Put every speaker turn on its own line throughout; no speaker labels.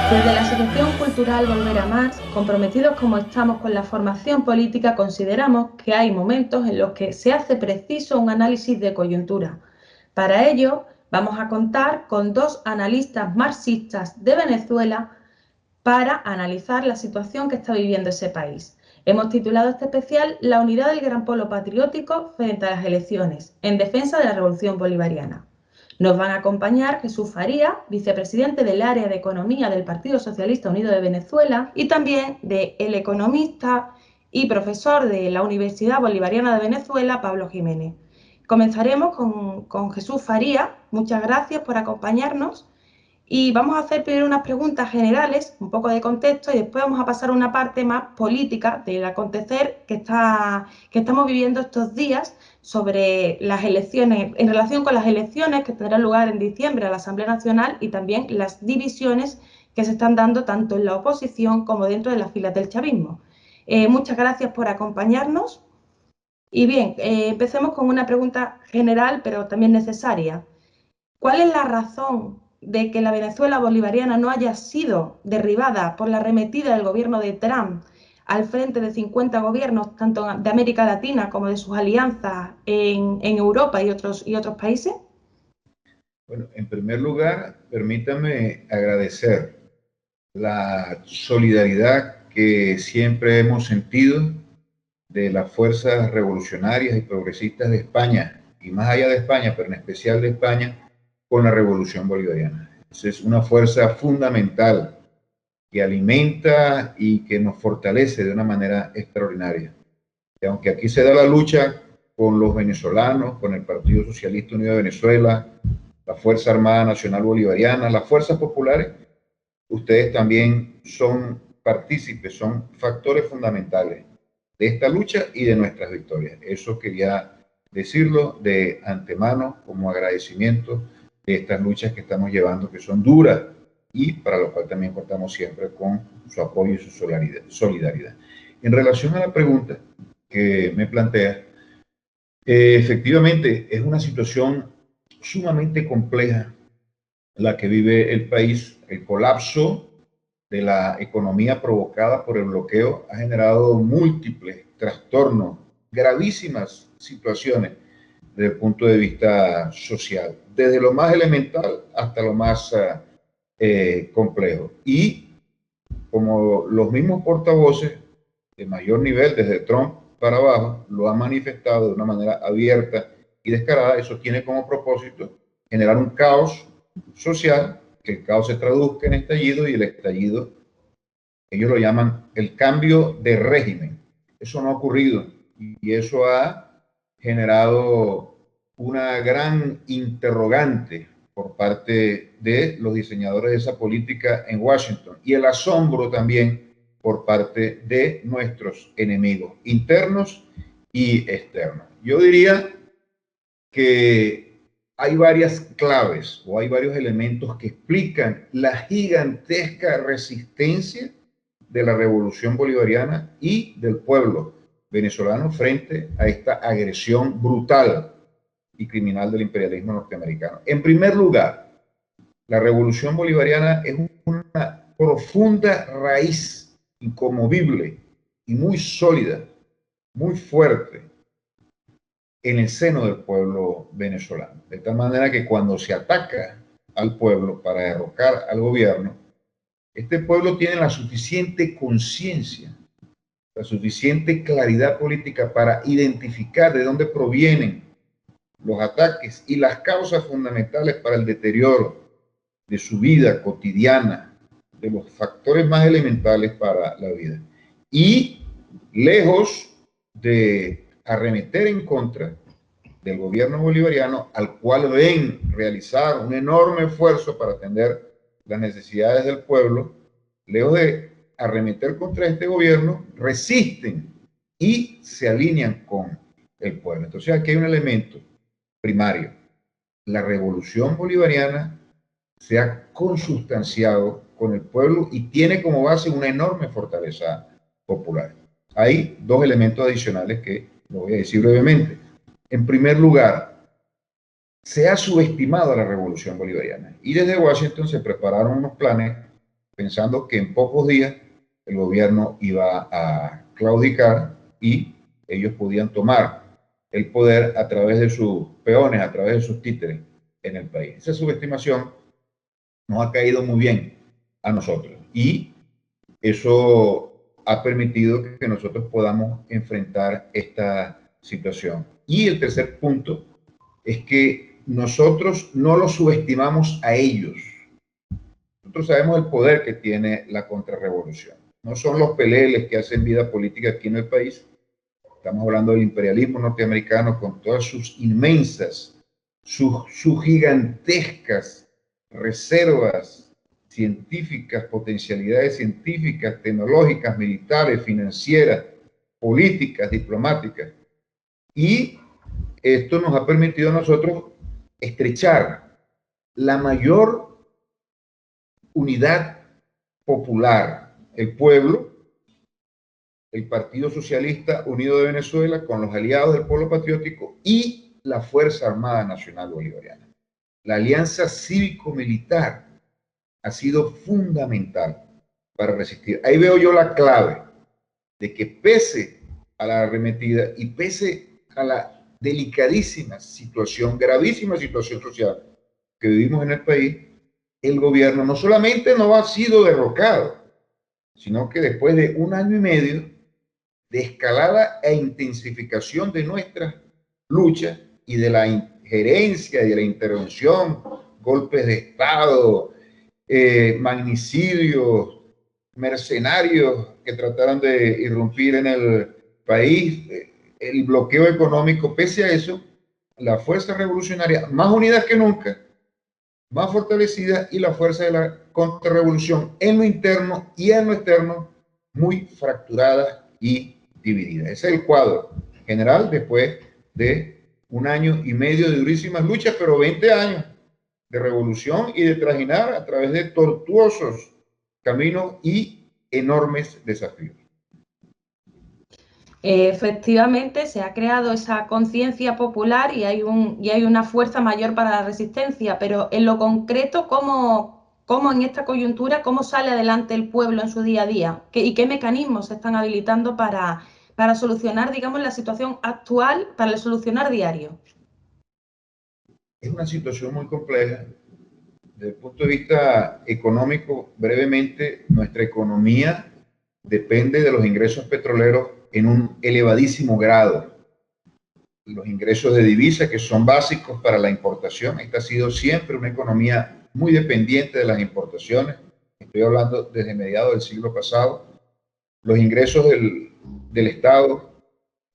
Desde la Asociación Cultural Volver a Más, comprometidos como estamos con la formación política, consideramos que hay momentos en los que se hace preciso un análisis de coyuntura. Para ello, vamos a contar con dos analistas marxistas de Venezuela para analizar la situación que está viviendo ese país. Hemos titulado este especial La unidad del gran polo patriótico frente a las elecciones, en defensa de la revolución bolivariana. Nos van a acompañar Jesús Faría, vicepresidente del área de Economía del Partido Socialista Unido de Venezuela, y también del economista y profesor de la Universidad Bolivariana de Venezuela, Pablo Jiménez. Comenzaremos con Jesús Faría. Muchas gracias por acompañarnos. Y vamos a hacer primero unas preguntas generales, un poco de contexto, y después vamos a pasar a una parte más política del acontecer que estamos viviendo estos días sobre las elecciones, en relación con las elecciones que tendrán lugar en diciembre a la Asamblea Nacional y también las divisiones que se están dando tanto en la oposición como dentro de las filas del chavismo. Muchas gracias por acompañarnos. Y bien, empecemos con una pregunta general, pero también necesaria. ¿Cuál es la razón de que la Venezuela bolivariana no haya sido derribada por la arremetida del gobierno de Trump al frente de 50 gobiernos, tanto de América Latina como de sus alianzas en Europa y otros países?
Bueno, en primer lugar, permítame agradecer la solidaridad que siempre hemos sentido de las fuerzas revolucionarias y progresistas de España, y más allá de España, pero en especial de España, con la revolución bolivariana. Esa es una fuerza fundamental que alimenta y que nos fortalece de una manera extraordinaria. Y aunque aquí se da la lucha con los venezolanos, con el Partido Socialista Unido de Venezuela, la Fuerza Armada Nacional Bolivariana, las fuerzas populares, ustedes también son partícipes, son factores fundamentales de esta lucha y de nuestras victorias. Eso quería decirlo de antemano como agradecimiento de estas luchas que estamos llevando, que son duras y para lo cual también contamos siempre con su apoyo y su solidaridad. En relación a la pregunta que me plantea, efectivamente es una situación sumamente compleja la que vive el país. El colapso de la economía provocada por el bloqueo ha generado múltiples trastornos, gravísimas situaciones desde el punto de vista social, desde lo más elemental hasta lo más complejo. Y como los mismos portavoces de mayor nivel, desde Trump para abajo, lo han manifestado de una manera abierta y descarada, eso tiene como propósito generar un caos social, que el caos se traduzca en estallido y el estallido, ellos lo llaman el cambio de régimen. Eso no ha ocurrido y eso ha generado una gran interrogante por parte de los diseñadores de esa política en Washington y el asombro también por parte de nuestros enemigos internos y externos. Yo diría que hay varias claves o hay varios elementos que explican la gigantesca resistencia de la revolución bolivariana y del pueblo venezolano frente a esta agresión brutal y criminal del imperialismo norteamericano. En primer lugar, la revolución bolivariana es una profunda raíz inconmovible y muy sólida, muy fuerte en el seno del pueblo venezolano. De tal manera que cuando se ataca al pueblo para derrocar al gobierno, este pueblo tiene la suficiente conciencia, la suficiente claridad política para identificar de dónde provienen los ataques y las causas fundamentales para el deterioro de su vida cotidiana, de los factores más elementales para la vida. Y lejos de arremeter en contra del gobierno bolivariano, al cual ven realizar un enorme esfuerzo para atender las necesidades del pueblo, lejos de arremeter contra este gobierno, resisten y se alinean con el pueblo. Entonces aquí hay un elemento primario. La revolución bolivariana se ha consustanciado con el pueblo y tiene como base una enorme fortaleza popular. Hay dos elementos adicionales que lo voy a decir brevemente. En primer lugar, se ha subestimado a la revolución bolivariana y desde Washington se prepararon unos planes pensando que en pocos días el gobierno iba a claudicar y ellos podían tomar el poder a través de sus peones, a través de sus títeres en el país. Esa subestimación nos ha caído muy bien a nosotros y eso ha permitido que nosotros podamos enfrentar esta situación. Y el tercer punto es que nosotros no los subestimamos a ellos. Nosotros sabemos el poder que tiene la contrarrevolución. No son los peleles que hacen vida política aquí en el país. Estamos hablando del imperialismo norteamericano con todas sus inmensas, sus gigantescas reservas científicas, potencialidades científicas, tecnológicas, militares, financieras, políticas, diplomáticas. Y esto nos ha permitido a nosotros estrechar la mayor unidad popular, el pueblo, el Partido Socialista Unido de Venezuela con los aliados del Pueblo Patriótico y la Fuerza Armada Nacional Bolivariana. La alianza cívico-militar ha sido fundamental para resistir. Ahí veo yo la clave de que pese a la arremetida y pese a la delicadísima situación, gravísima situación social que vivimos en el país, el gobierno no solamente no ha sido derrocado, sino que después de 1 año y medio de escalada e intensificación de nuestras luchas y de la injerencia y de la intervención, golpes de Estado, magnicidios, mercenarios que trataron de irrumpir en el país, el bloqueo económico, pese a eso, la fuerza revolucionaria, más unidas que nunca, más fortalecida, y la fuerza de la contrarrevolución en lo interno y en lo externo, muy fracturada y dividida. Ese es el cuadro general después de 1 año y medio de durísimas luchas, pero 20 años de revolución y de trajinar a través de tortuosos caminos y enormes desafíos.
Efectivamente, se ha creado esa conciencia popular y hay una fuerza mayor para la resistencia, pero en lo concreto, ¿cómo en esta coyuntura, cómo sale adelante el pueblo en su día a día? ¿Y qué mecanismos se están habilitando para solucionar, digamos, la situación actual, para el solucionar diario?
Es una situación muy compleja. Desde el punto de vista económico, brevemente, nuestra economía depende de los ingresos petroleros en un elevadísimo grado. Los ingresos de divisa, que son básicos para la importación, esta ha sido siempre una economía muy dependiente de las importaciones. Estoy hablando desde mediados del siglo pasado. Los ingresos del Estado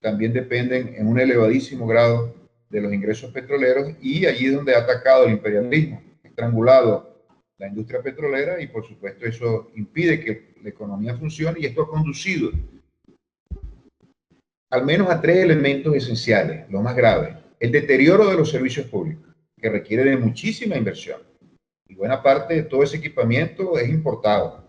también dependen en un elevadísimo grado de los ingresos petroleros, y allí es donde ha atacado el imperialismo, estrangulado la industria petrolera, y por supuesto eso impide que la economía funcione, y esto ha conducido al menos a 3 elementos esenciales, los más graves. El deterioro de los servicios públicos, que requiere de muchísima inversión, y buena parte de todo ese equipamiento es importado,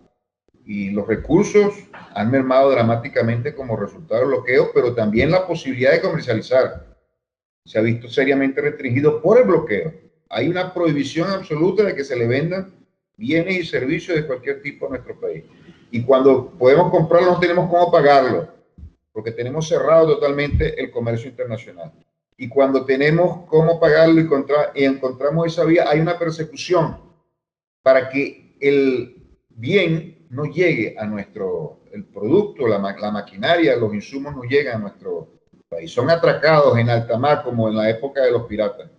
y los recursos han mermado dramáticamente como resultado del bloqueo, pero también la posibilidad de comercializar se ha visto seriamente restringido por el bloqueo. Hay una prohibición absoluta de que se le vendan bienes y servicios de cualquier tipo a nuestro país. Y cuando podemos comprarlo, no tenemos cómo pagarlo, porque tenemos cerrado totalmente el comercio internacional. Y cuando tenemos cómo pagarlo y encontramos esa vía, hay una persecución para que el bien no llegue a el producto, la maquinaria, los insumos no lleguen a nuestro país. Son atracados en alta mar, como en la época de los piratas,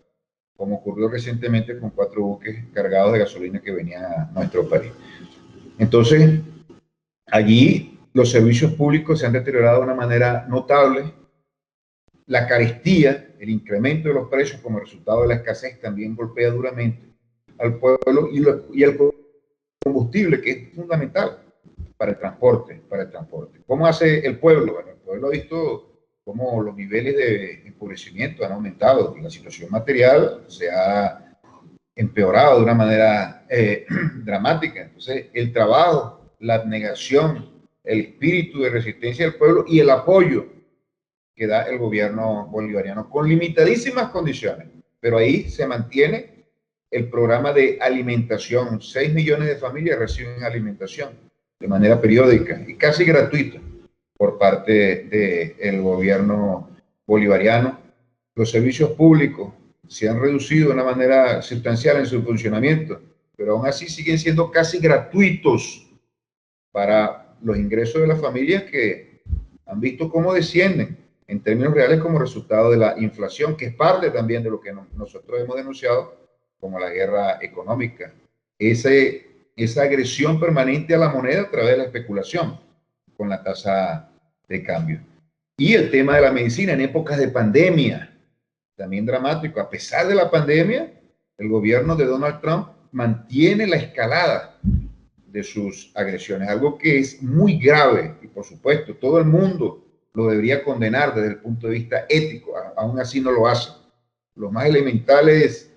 como ocurrió recientemente con 4 buques cargados de gasolina que venían a nuestro país. Entonces, allí los servicios públicos se han deteriorado de una manera notable. La carestía, el incremento de los precios como resultado de la escasez, también golpea duramente al pueblo y al combustible, que es fundamental para el transporte. ¿Cómo hace el pueblo? Bueno, el pueblo ha visto cómo los niveles de empobrecimiento han aumentado, y la situación material se ha empeorado de una manera dramática. Entonces, el trabajo, la abnegación, el espíritu de resistencia del pueblo y el apoyo que da el gobierno bolivariano con limitadísimas condiciones, pero ahí se mantiene el programa de alimentación. 6 millones de familias reciben alimentación de manera periódica y casi gratuita por parte del gobierno bolivariano. Los servicios públicos se han reducido de una manera sustancial en su funcionamiento, pero aún así siguen siendo casi gratuitos para los ingresos de las familias, que han visto cómo descienden en términos reales como resultado de la inflación, que es parte también de lo que nosotros hemos denunciado como la guerra económica. Esa agresión permanente a la moneda a través de la especulación con la tasa de cambio. Y el tema de la medicina en épocas de pandemia, también dramático. A pesar de la pandemia, el gobierno de Donald Trump mantiene la escalada de sus agresiones, algo que es muy grave y por supuesto todo el mundo lo debería condenar desde el punto de vista ético, aún así no lo hace. Los más elementales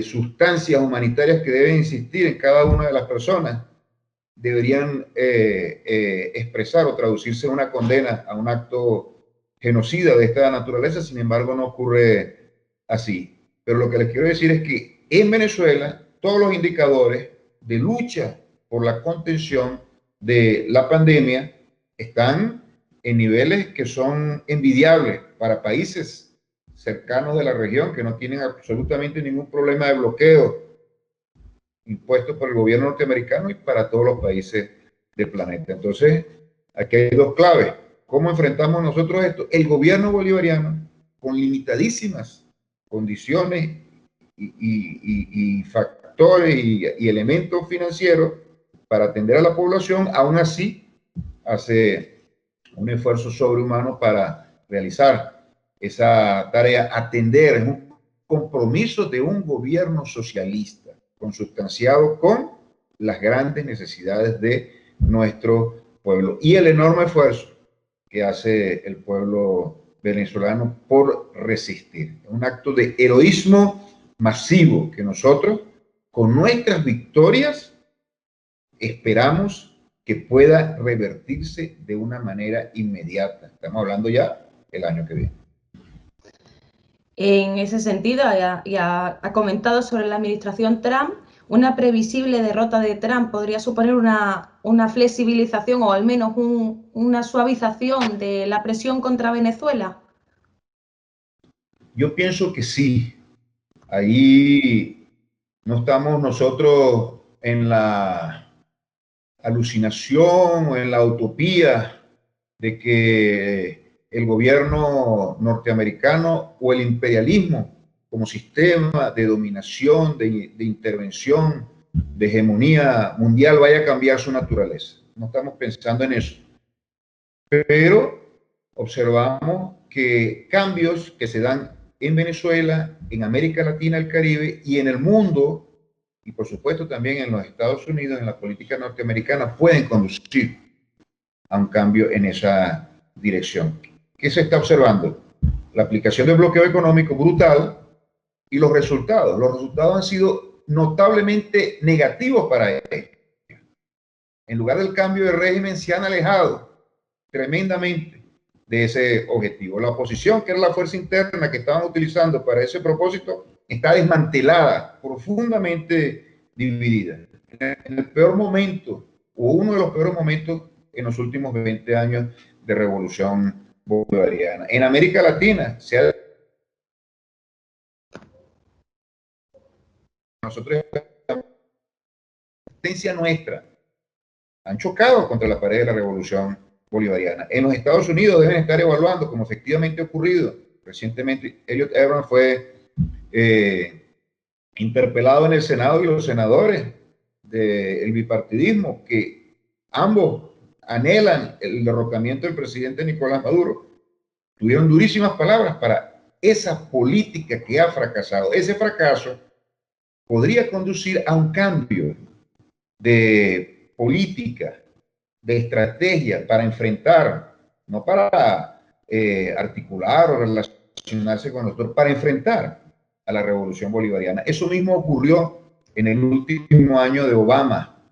sustancias humanitarias que deben existir en cada una de las personas deberían expresar o traducirse en una condena a un acto genocida de esta naturaleza. Sin embargo, no ocurre así. Pero lo que les quiero decir es que en Venezuela todos los indicadores de lucha por la contención de la pandemia están en niveles que son envidiables para países cercanos de la región que no tienen absolutamente ningún problema de bloqueo impuesto por el gobierno norteamericano y para todos los países del planeta. Entonces, aquí hay dos claves. ¿Cómo enfrentamos nosotros esto? El gobierno bolivariano, con limitadísimas condiciones y factores y elementos financieros para atender a la población, aún así hace un esfuerzo sobrehumano para realizar esa tarea, atender, es un compromiso de un gobierno socialista, consustanciado con las grandes necesidades de nuestro pueblo y el enorme esfuerzo que hace el pueblo venezolano por resistir. Es un acto de heroísmo masivo que nosotros, con nuestras victorias, esperamos que pueda revertirse de una manera inmediata. Estamos hablando ya el año que viene.
En ese sentido, ha comentado sobre la administración Trump. Una previsible derrota de Trump podría suponer una flexibilización o al menos una suavización de la presión contra Venezuela.
Yo pienso que sí. Ahí no estamos nosotros en la alucinación o en la utopía de que el gobierno norteamericano o el imperialismo como sistema de dominación, de intervención, de hegemonía mundial vaya a cambiar su naturaleza. No estamos pensando en eso. Pero observamos que cambios que se dan en Venezuela, en América Latina, el Caribe y en el mundo, y por supuesto también en los Estados Unidos, en la política norteamericana, pueden conducir a un cambio en esa dirección. ¿Qué se está observando? La aplicación del bloqueo económico brutal y los resultados. Los resultados han sido notablemente negativos para ellos. En lugar del cambio de régimen, se han alejado tremendamente de ese objetivo. La oposición, que era la fuerza interna que estaban utilizando para ese propósito, está desmantelada, profundamente dividida. En el peor momento, o uno de los peores momentos en los últimos 20 años de revolución bolivariana. En América Latina, nosotros, la existencia nuestra, han chocado contra la pared de la revolución bolivariana. En los Estados Unidos deben estar evaluando, como efectivamente ha ocurrido recientemente. Elliot Abrams fue interpelado en el Senado y los senadores del bipartidismo, que ambos anhelan el derrocamiento del presidente Nicolás Maduro, tuvieron durísimas palabras para esa política que ha fracasado. Ese fracaso podría conducir a un cambio de política, de estrategia para enfrentar, no para articular o relacionarse con nosotros, para enfrentar a la revolución bolivariana. Eso mismo ocurrió en el último año de Obama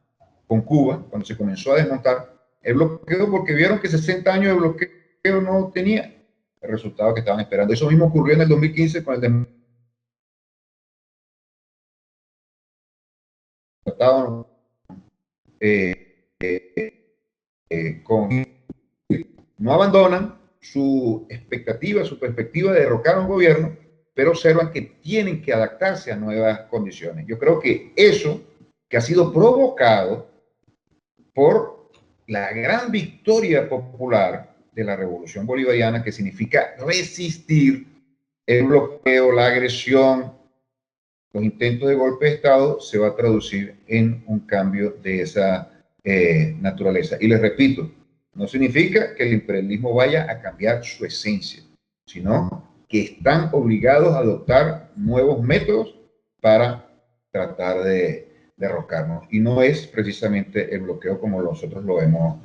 con Cuba, cuando se comenzó a desmontar el bloqueo, porque vieron que 60 años de bloqueo no tenía el resultado que estaban esperando. Eso mismo ocurrió en el 2015 con el tratado no abandonan su expectativa, su perspectiva de derrocar a un gobierno, pero observan que tienen que adaptarse a nuevas condiciones. Yo creo que eso, que ha sido provocado por la gran victoria popular de la Revolución Bolivariana, que significa resistir el bloqueo, la agresión, los intentos de golpe de Estado, se va a traducir en un cambio de esa naturaleza. Y les repito, no significa que el imperialismo vaya a cambiar su esencia, sino que están obligados a adoptar nuevos métodos para tratar de derrocarnos. Y no es precisamente el bloqueo como nosotros lo hemos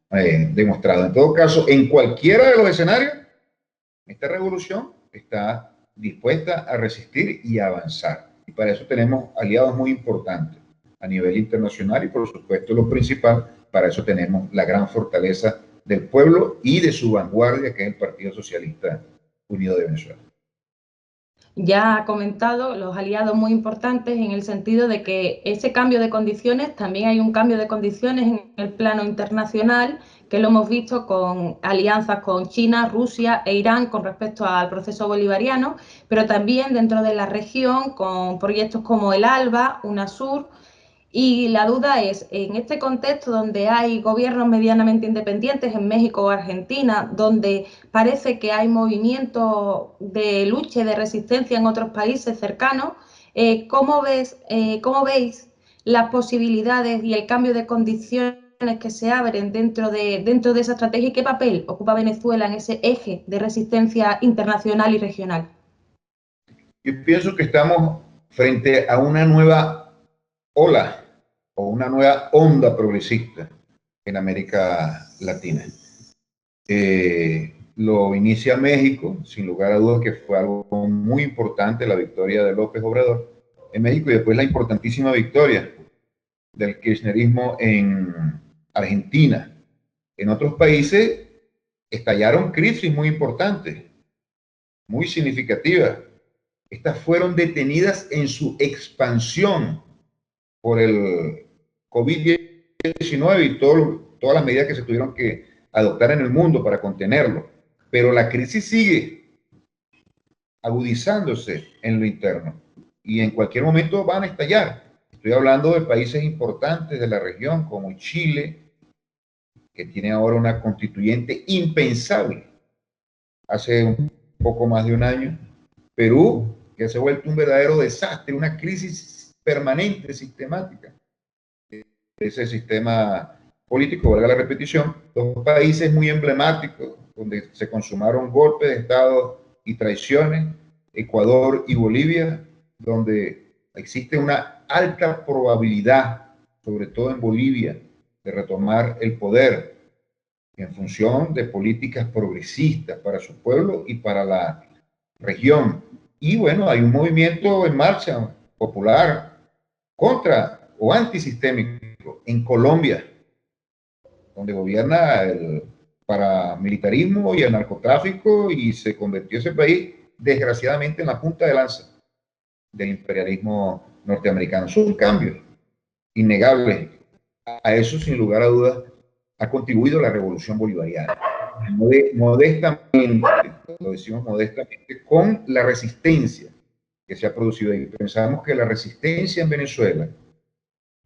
demostrado. En todo caso, en cualquiera de los escenarios, esta revolución está dispuesta a resistir y a avanzar. Y para eso tenemos aliados muy importantes a nivel internacional y, por supuesto, lo principal, para eso tenemos la gran fortaleza del pueblo y de su vanguardia, que es el Partido Socialista Unido de Venezuela.
Ya ha comentado los aliados muy importantes en el sentido de que ese cambio de condiciones, también hay un cambio de condiciones en el plano internacional, que lo hemos visto con alianzas con China, Rusia e Irán con respecto al proceso bolivariano, pero también dentro de la región con proyectos como el ALBA, UNASUR. Y la duda es, en este contexto donde hay gobiernos medianamente independientes en México o Argentina, donde parece que hay movimientos de lucha y de resistencia en otros países cercanos, ¿cómo veis las posibilidades y el cambio de condiciones que se abren dentro de esa estrategia y qué papel ocupa Venezuela en ese eje de resistencia internacional y regional?
Yo pienso que estamos frente a una nueva ola o una nueva onda progresista en América Latina. Lo inicia México, sin lugar a dudas que fue algo muy importante, la victoria de López Obrador en México, y después la importantísima victoria del kirchnerismo en Argentina. En otros países estallaron crisis muy importantes, muy significativas. Estas fueron detenidas en su expansión por el COVID-19 y todas las medidas que se tuvieron que adoptar en el mundo para contenerlo. Pero la crisis sigue agudizándose en lo interno y en cualquier momento van a estallar. Estoy hablando de países importantes de la región como Chile, que tiene ahora una constituyente impensable hace un poco más de un año. Perú, que se ha vuelto un verdadero desastre, una crisis permanente, sistemática. Ese sistema político, valga la repetición, dos países muy emblemáticos donde se consumaron golpes de Estado y traiciones, Ecuador y Bolivia, donde existe una alta probabilidad, sobre todo en Bolivia, de retomar el poder en función de políticas progresistas para su pueblo y para la región. Y bueno, hay un movimiento en marcha popular contra o antisistémico en Colombia, donde gobierna el paramilitarismo y el narcotráfico y se convirtió ese país desgraciadamente en la punta de lanza del imperialismo norteamericano. Es un cambio innegable. A eso, sin lugar a dudas, ha contribuido la revolución bolivariana. Modestamente, lo decimos modestamente, con la resistencia que se ha producido ahí. Pensamos que la resistencia en Venezuela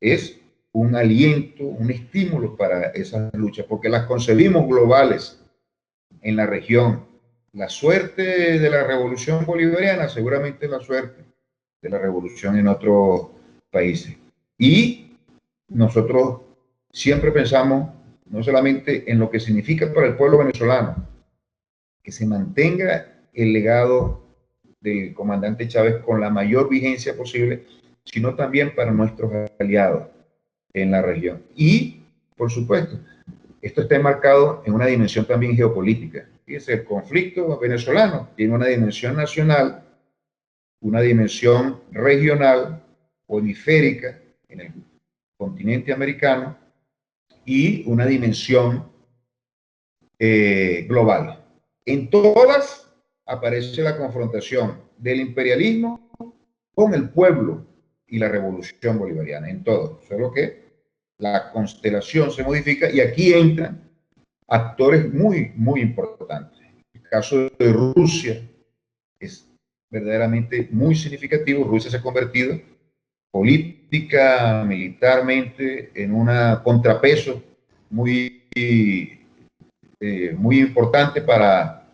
es un aliento, un estímulo para esas luchas, porque las concebimos globales en la región. La suerte de la revolución bolivariana, seguramente la suerte de la revolución en otros países. Y nosotros siempre pensamos no solamente en lo que significa para el pueblo venezolano, que se mantenga el legado del comandante Chávez con la mayor vigencia posible, sino también para nuestros aliados en la región. Y, por supuesto, esto está enmarcado en una dimensión también geopolítica. Fíjense, el conflicto venezolano tiene una dimensión nacional, una dimensión regional o hemisférica en el continente americano y una dimensión global. En todas aparece la confrontación del imperialismo con el pueblo y la revolución bolivariana, en todo. Solo que la constelación se modifica y aquí entran actores muy importantes. El caso de Rusia es verdaderamente muy significativo. Rusia se ha convertido política, militarmente, en un contrapeso muy importante para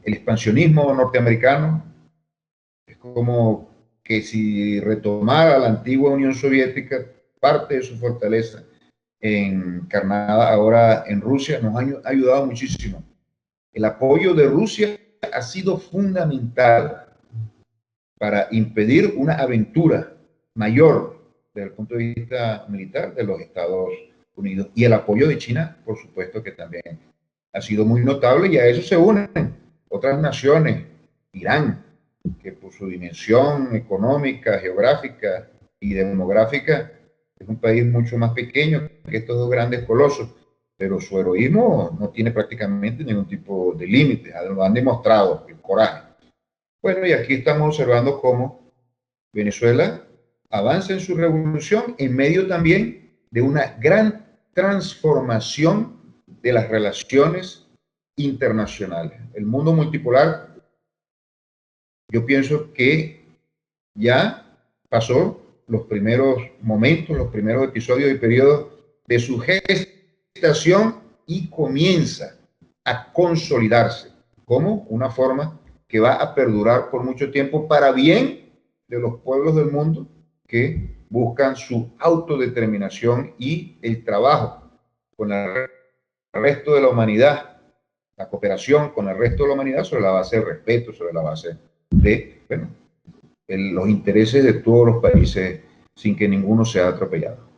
el expansionismo norteamericano. Es como que si retomara la antigua Unión Soviética, parte de su fortaleza encarnada ahora en Rusia, nos ha ayudado muchísimo. El apoyo de Rusia ha sido fundamental para impedir una aventura mayor desde el punto de vista militar de los Estados Unidos. Y el apoyo de China, por supuesto que también ha sido muy notable, y a eso se unen otras naciones. Irán, que por su dimensión económica, geográfica y demográfica es un país mucho más pequeño que estos dos grandes colosos, pero su heroísmo no tiene prácticamente ningún tipo de límite, lo han demostrado, el coraje. Bueno, y aquí estamos observando cómo Venezuela avanza en su revolución en medio también de una gran transformación de las relaciones internacionales. El mundo multipolar, yo pienso que ya pasó los primeros momentos, los primeros episodios y periodos de su gestación y comienza a consolidarse como una forma que va a perdurar por mucho tiempo para bien de los pueblos del mundo que buscan su autodeterminación y el trabajo con el resto de la humanidad, la cooperación con el resto de la humanidad sobre la base de respeto, sobre la base de los intereses de todos los países sin que ninguno sea atropellado.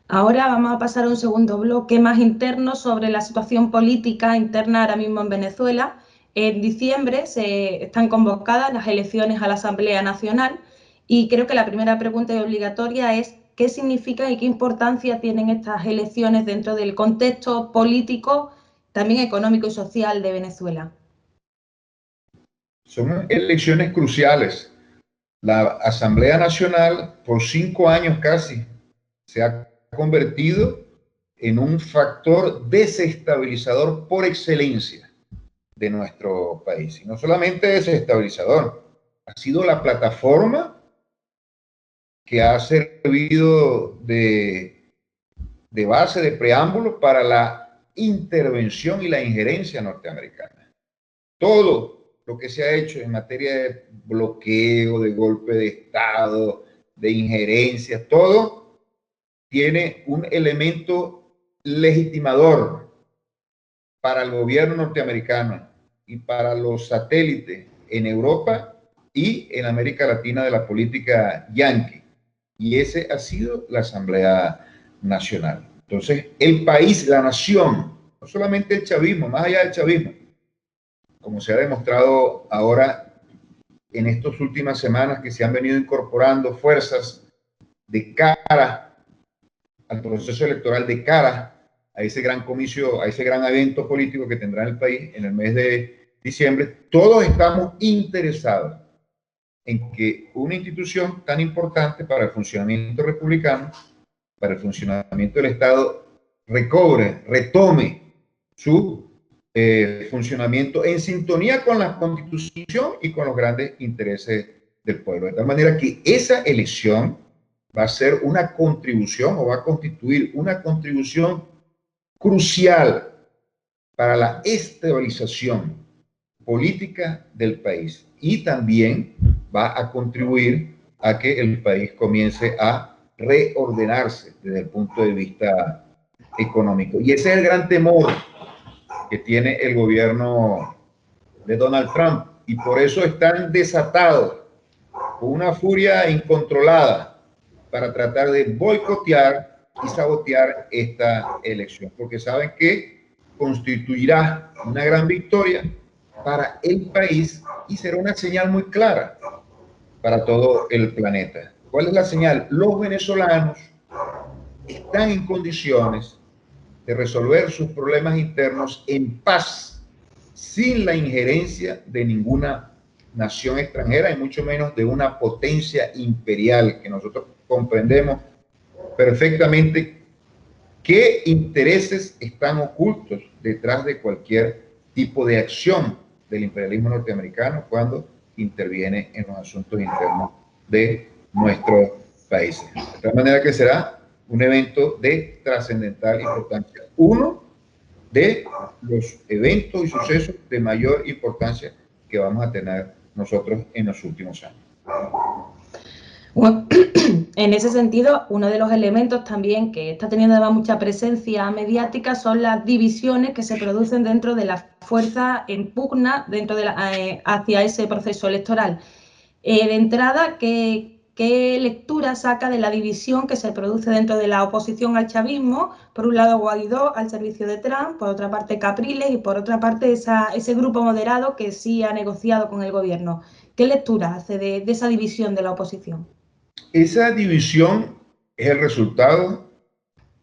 Ahora vamos a pasar a un segundo bloque más interno sobre la situación política interna ahora mismo en Venezuela. En diciembre se están convocadas las elecciones a la Asamblea Nacional y creo que la primera pregunta obligatoria es ¿qué significa y qué importancia tienen estas elecciones dentro del contexto político, también económico y social de Venezuela?
Son elecciones cruciales. La Asamblea Nacional por 5 años casi se ha convertido en un factor desestabilizador por excelencia de nuestro país. Y no solamente desestabilizador, ha sido la plataforma que ha servido de base, de preámbulo para la intervención y la injerencia norteamericana. Todo lo que se ha hecho en materia de bloqueo, de golpe de Estado, de injerencia, todo tiene un elemento legitimador para el gobierno norteamericano y para los satélites en Europa y en América Latina de la política yanqui. Y ese ha sido la Asamblea Nacional. Entonces, el país, la nación, no solamente el chavismo, más allá del chavismo, como se ha demostrado ahora en estas últimas semanas que se han venido incorporando fuerzas de cara al proceso electoral, de cara a ese gran comicio, a ese gran evento político que tendrá el país en el mes de diciembre, todos estamos interesados en que una institución tan importante para el funcionamiento republicano, para el funcionamiento del Estado, retome su funcionamiento en sintonía con la Constitución y con los grandes intereses del pueblo. De tal manera que esa elección va a ser una contribución o va a constituir una contribución crucial para la estabilización política del país y también va a contribuir a que el país comience a reordenarse desde el punto de vista económico. Y ese es el gran temor que tiene el gobierno de Donald Trump y por eso están desatados con una furia incontrolada para tratar de boicotear y sabotear esta elección, porque saben que constituirá una gran victoria para el país y será una señal muy clara para todo el planeta. ¿Cuál es la señal? Los venezolanos están en condiciones de resolver sus problemas internos en paz, sin la injerencia de ninguna nación extranjera y mucho menos de una potencia imperial, que nosotros comprendemos perfectamente qué intereses están ocultos detrás de cualquier tipo de acción del imperialismo norteamericano cuando interviene en los asuntos internos de nuestros países. De tal manera que será un evento de trascendental importancia. Uno de los eventos y sucesos de mayor importancia que vamos a tener nosotros en los últimos años.
Bueno, en ese sentido, uno de los elementos también que está teniendo además mucha presencia mediática son las divisiones que se producen dentro de las fuerzas en pugna dentro de hacia ese proceso electoral. De entrada, ¿qué lectura saca de la división que se produce dentro de la oposición al chavismo? Por un lado, Guaidó al servicio de Trump, por otra parte, Capriles y por otra parte, ese grupo moderado que sí ha negociado con el gobierno. ¿Qué lectura hace de esa división de la oposición?
Esa división es el resultado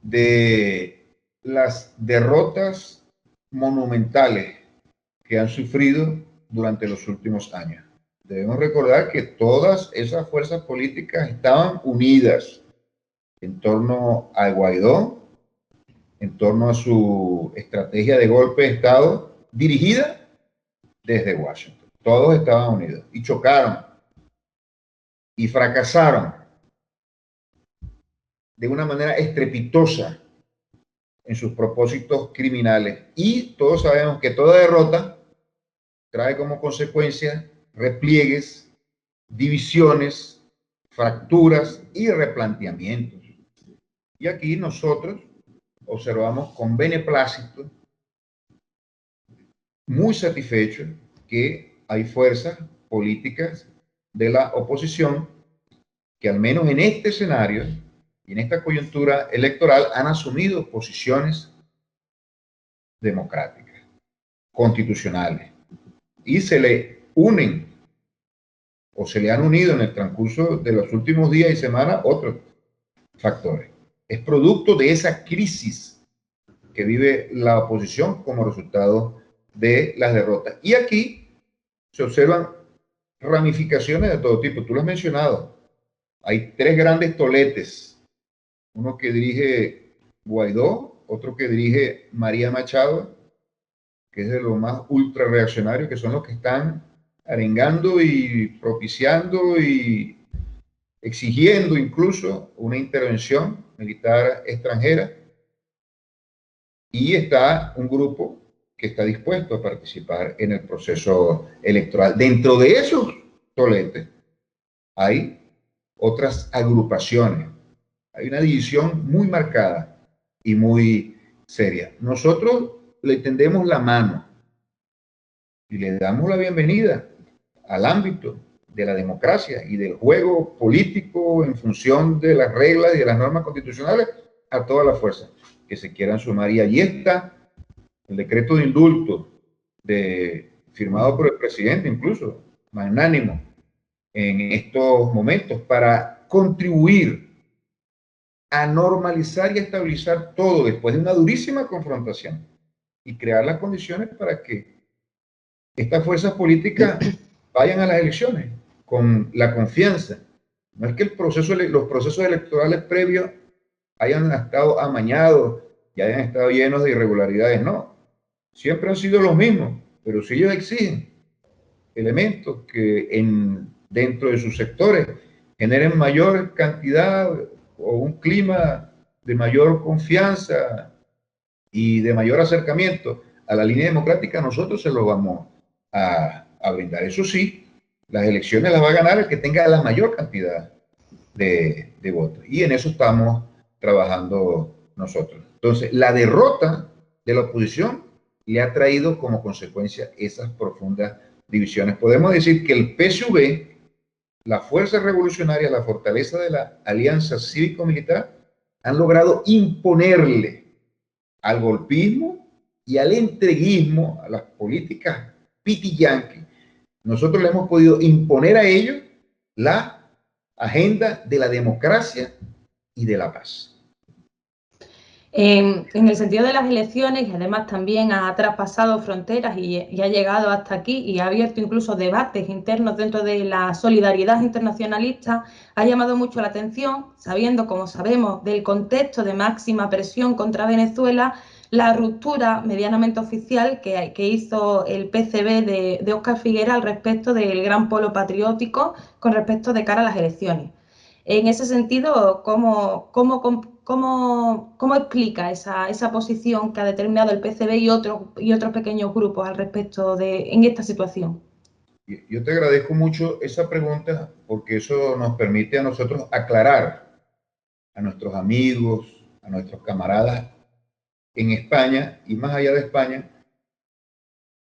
de las derrotas monumentales que han sufrido durante los últimos años. Debemos recordar que todas esas fuerzas políticas estaban unidas en torno a Guaidó, en torno a su estrategia de golpe de Estado dirigida desde Washington. Todos estaban unidos y chocaron y fracasaron de una manera estrepitosa en sus propósitos criminales. Y todos sabemos que toda derrota trae como consecuencia repliegues, divisiones, fracturas y replanteamientos. Y aquí nosotros observamos con beneplácito, muy satisfechos, que hay fuerzas políticas de la oposición que al menos en este escenario y en esta coyuntura electoral han asumido posiciones democráticas, constitucionales, y se le unen o se le han unido en el transcurso de los últimos días y semanas otros factores. Es producto de esa crisis que vive la oposición como resultado de las derrotas. Y aquí se observan ramificaciones de todo tipo. Tú lo has mencionado. Hay tres grandes toletes. Uno que dirige Guaidó, otro que dirige María Machado, que es de los más ultra reaccionarios, que son los que están arengando y propiciando y exigiendo incluso una intervención militar extranjera. Y está un grupo que está dispuesto a participar en el proceso electoral. Dentro de esos toletes hay otras agrupaciones. Hay una división muy marcada y muy seria. Nosotros le tendemos la mano y le damos la bienvenida al ámbito de la democracia y del juego político en función de las reglas y de las normas constitucionales a todas las fuerzas que se quieran sumar. Y allí está el decreto de indulto firmado por el presidente, incluso magnánimo en estos momentos, para contribuir a normalizar y a estabilizar todo después de una durísima confrontación y crear las condiciones para que estas fuerzas políticas vayan a las elecciones con la confianza. No es que los procesos electorales previos hayan estado amañados y hayan estado llenos de irregularidades, no. Siempre han sido los mismos, pero si ellos exigen elementos que dentro de sus sectores generen mayor cantidad o un clima de mayor confianza y de mayor acercamiento a la línea democrática, nosotros se lo vamos a brindar. Eso sí, las elecciones las va a ganar el que tenga la mayor cantidad de votos. Y en eso estamos trabajando nosotros. Entonces, la derrota de la oposición le ha traído como consecuencia esas profundas divisiones. Podemos decir que el PSV, la fuerza revolucionaria, la fortaleza de la alianza cívico-militar, han logrado imponerle al golpismo y al entreguismo, a las políticas piti-yanqui. Nosotros le hemos podido imponer a ellos la agenda de la democracia y de la paz.
En el sentido de las elecciones, y además también ha traspasado fronteras y ha llegado hasta aquí y ha abierto incluso debates internos dentro de la solidaridad internacionalista, ha llamado mucho la atención, sabiendo, como sabemos, del contexto de máxima presión contra Venezuela, la ruptura medianamente oficial que hizo el PCB de Óscar Figuera al respecto del gran polo patriótico con respecto de cara a las elecciones. En ese sentido, ¿cómo explica esa posición que ha determinado el PCB y otros pequeños grupos al respecto en esta situación?
Yo te agradezco mucho esa pregunta porque eso nos permite a nosotros aclarar a nuestros amigos, a nuestros camaradas en España y más allá de España,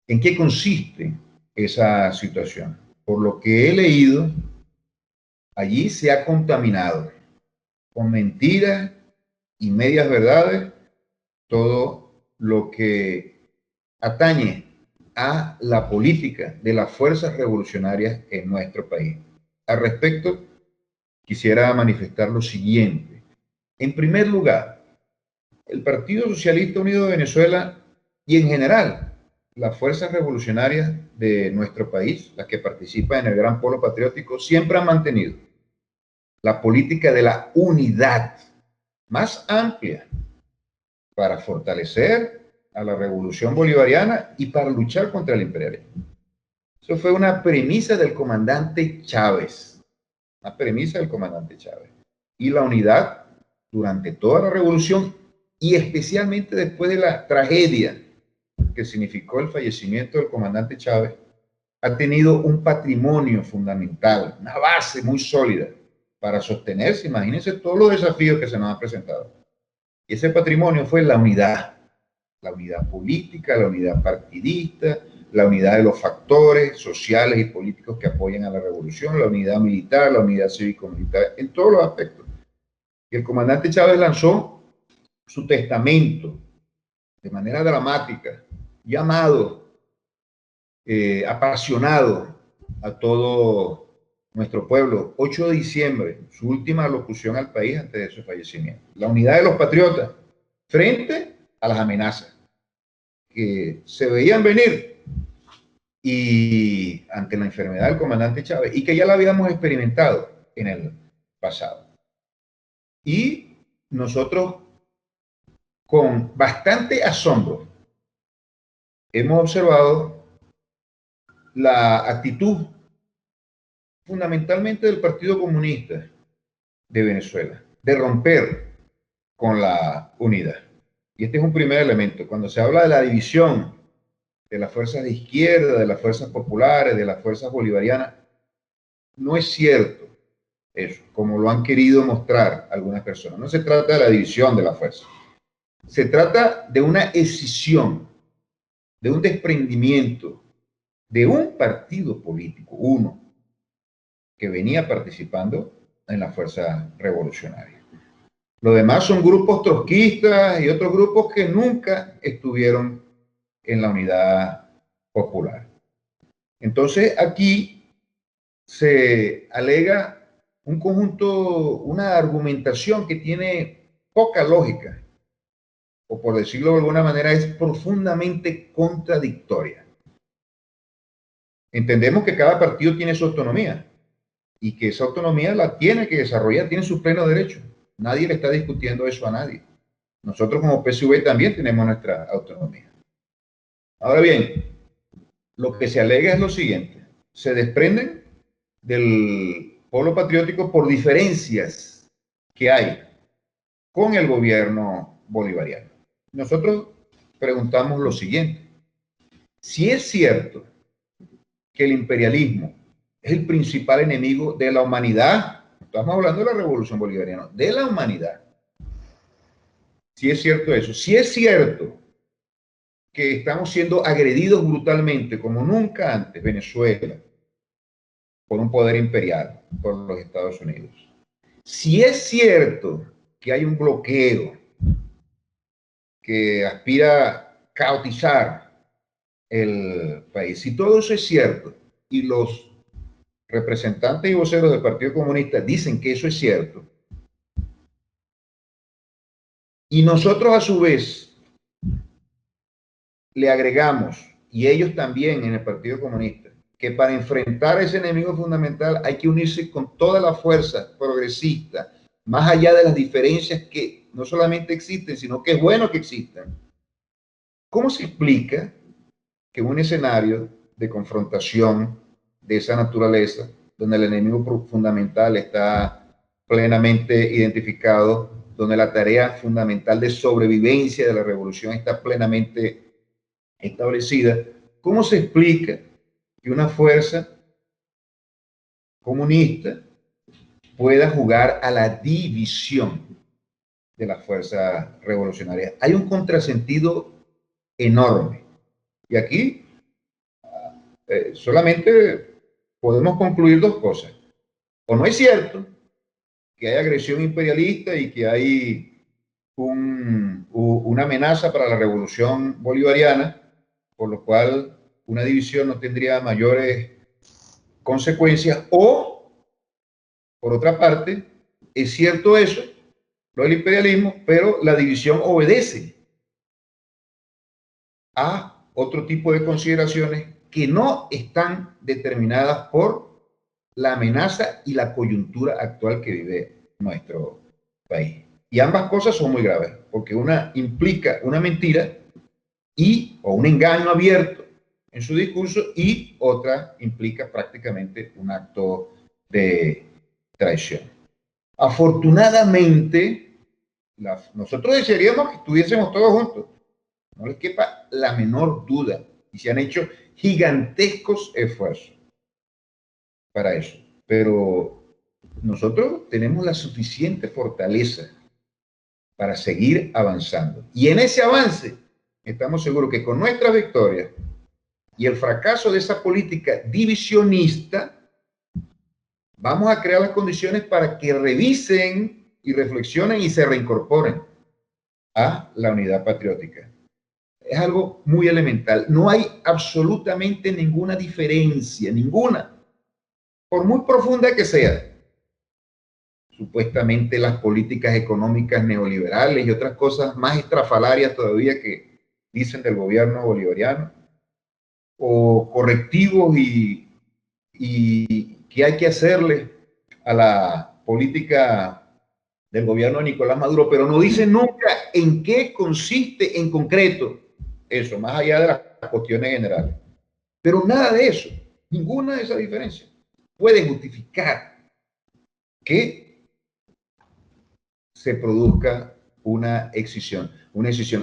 en qué consiste esa situación. Por lo que he leído, allí se ha contaminado con mentiras y medias verdades todo lo que atañe a la política de las fuerzas revolucionarias en nuestro país. Al respecto, quisiera manifestar lo siguiente. En primer lugar, el Partido Socialista Unido de Venezuela y en general las fuerzas revolucionarias de nuestro país, las que participan en el Gran Polo Patriótico, siempre han mantenido la política de la unidad más amplia para fortalecer a la revolución bolivariana y para luchar contra el imperialismo. Eso fue una premisa del comandante Chávez, una premisa del comandante Chávez. Y la unidad durante toda la revolución y especialmente después de la tragedia que significó el fallecimiento del comandante Chávez, ha tenido un patrimonio fundamental, una base muy sólida para sostenerse. Imagínense todos los desafíos que se nos han presentado. Y ese patrimonio fue la unidad política, la unidad partidista, la unidad de los factores sociales y políticos que apoyan a la revolución, la unidad militar, la unidad cívico-militar, en todos los aspectos. Y el comandante Chávez lanzó su testamento de manera dramática, llamado, apasionado a todo nuestro pueblo, 8 de diciembre, su última locución al país antes de su fallecimiento. La unidad de los patriotas frente a las amenazas que se veían venir y ante la enfermedad del comandante Chávez y que ya la habíamos experimentado en el pasado. Y nosotros con bastante asombro hemos observado la actitud fundamentalmente del Partido Comunista de Venezuela, de romper con la unidad. Y este es un primer elemento. Cuando se habla de la división de las fuerzas de izquierda, de las fuerzas populares, de las fuerzas bolivarianas, no es cierto eso, como lo han querido mostrar algunas personas. No se trata de la división de la fuerza. Se trata de una escisión, de un desprendimiento de un partido político, uno, que venía participando en la fuerza revolucionaria. Lo demás son grupos trotskistas y otros grupos que nunca estuvieron en la unidad popular. Entonces aquí se alega un conjunto, una argumentación que tiene poca lógica, o por decirlo de alguna manera es profundamente contradictoria. Entendemos que cada partido tiene su autonomía y que esa autonomía la tiene que desarrollar, tiene su pleno derecho. Nadie le está discutiendo eso a nadie. Nosotros como PSV también tenemos nuestra autonomía. Ahora bien, lo que se alega es lo siguiente. Se desprenden del polo patriótico por diferencias que hay con el gobierno bolivariano. Nosotros preguntamos lo siguiente. Si es cierto que el imperialismo es el principal enemigo de la humanidad, estamos hablando de la revolución bolivariana, de la humanidad. Si es cierto eso, si es cierto que estamos siendo agredidos brutalmente como nunca antes, Venezuela, por un poder imperial, por los Estados Unidos. Si es cierto que hay un bloqueo que aspira a caotizar el país, si todo eso es cierto y los representantes y voceros del Partido Comunista dicen que eso es cierto, y nosotros a su vez le agregamos, y ellos también en el Partido Comunista, que para enfrentar a ese enemigo fundamental hay que unirse con toda la fuerza progresista, más allá de las diferencias que no solamente existen, sino que es bueno que existan. ¿Cómo se explica que un escenario de confrontación de esa naturaleza, donde el enemigo fundamental está plenamente identificado, donde la tarea fundamental de sobrevivencia de la revolución está plenamente establecida, cómo se explica que una fuerza comunista pueda jugar a la división de la fuerza revolucionaria? Hay un contrasentido enorme. Y aquí solamente podemos concluir dos cosas. O no es cierto que hay agresión imperialista y que hay una amenaza para la revolución bolivariana, por lo cual una división no tendría mayores consecuencias, o, por otra parte, es cierto eso, lo del imperialismo, pero la división obedece a otro tipo de consideraciones que no están determinadas por la amenaza y la coyuntura actual que vive nuestro país. Y ambas cosas son muy graves, porque una implica una mentira o un engaño abierto en su discurso, y otra implica prácticamente un acto de traición. Afortunadamente, nosotros desearíamos que estuviésemos todos juntos, no les quepa la menor duda, y se han hecho gigantescos esfuerzos para eso. Pero nosotros tenemos la suficiente fortaleza para seguir avanzando. Y en ese avance estamos seguros que con nuestras victorias y el fracaso de esa política divisionista, vamos a crear las condiciones para que revisen y reflexionen y se reincorporen a la unidad patriótica. Es algo muy elemental. No hay absolutamente ninguna diferencia, ninguna, por muy profunda que sea. Supuestamente las políticas económicas neoliberales y otras cosas más estrafalarias todavía que dicen del gobierno bolivariano, o correctivos y que hay que hacerle a la política del gobierno de Nicolás Maduro, pero no dicen nunca en qué consiste en concreto eso, más allá de las cuestiones generales. Pero nada de eso, ninguna de esas diferencias puede justificar que se produzca una escisión.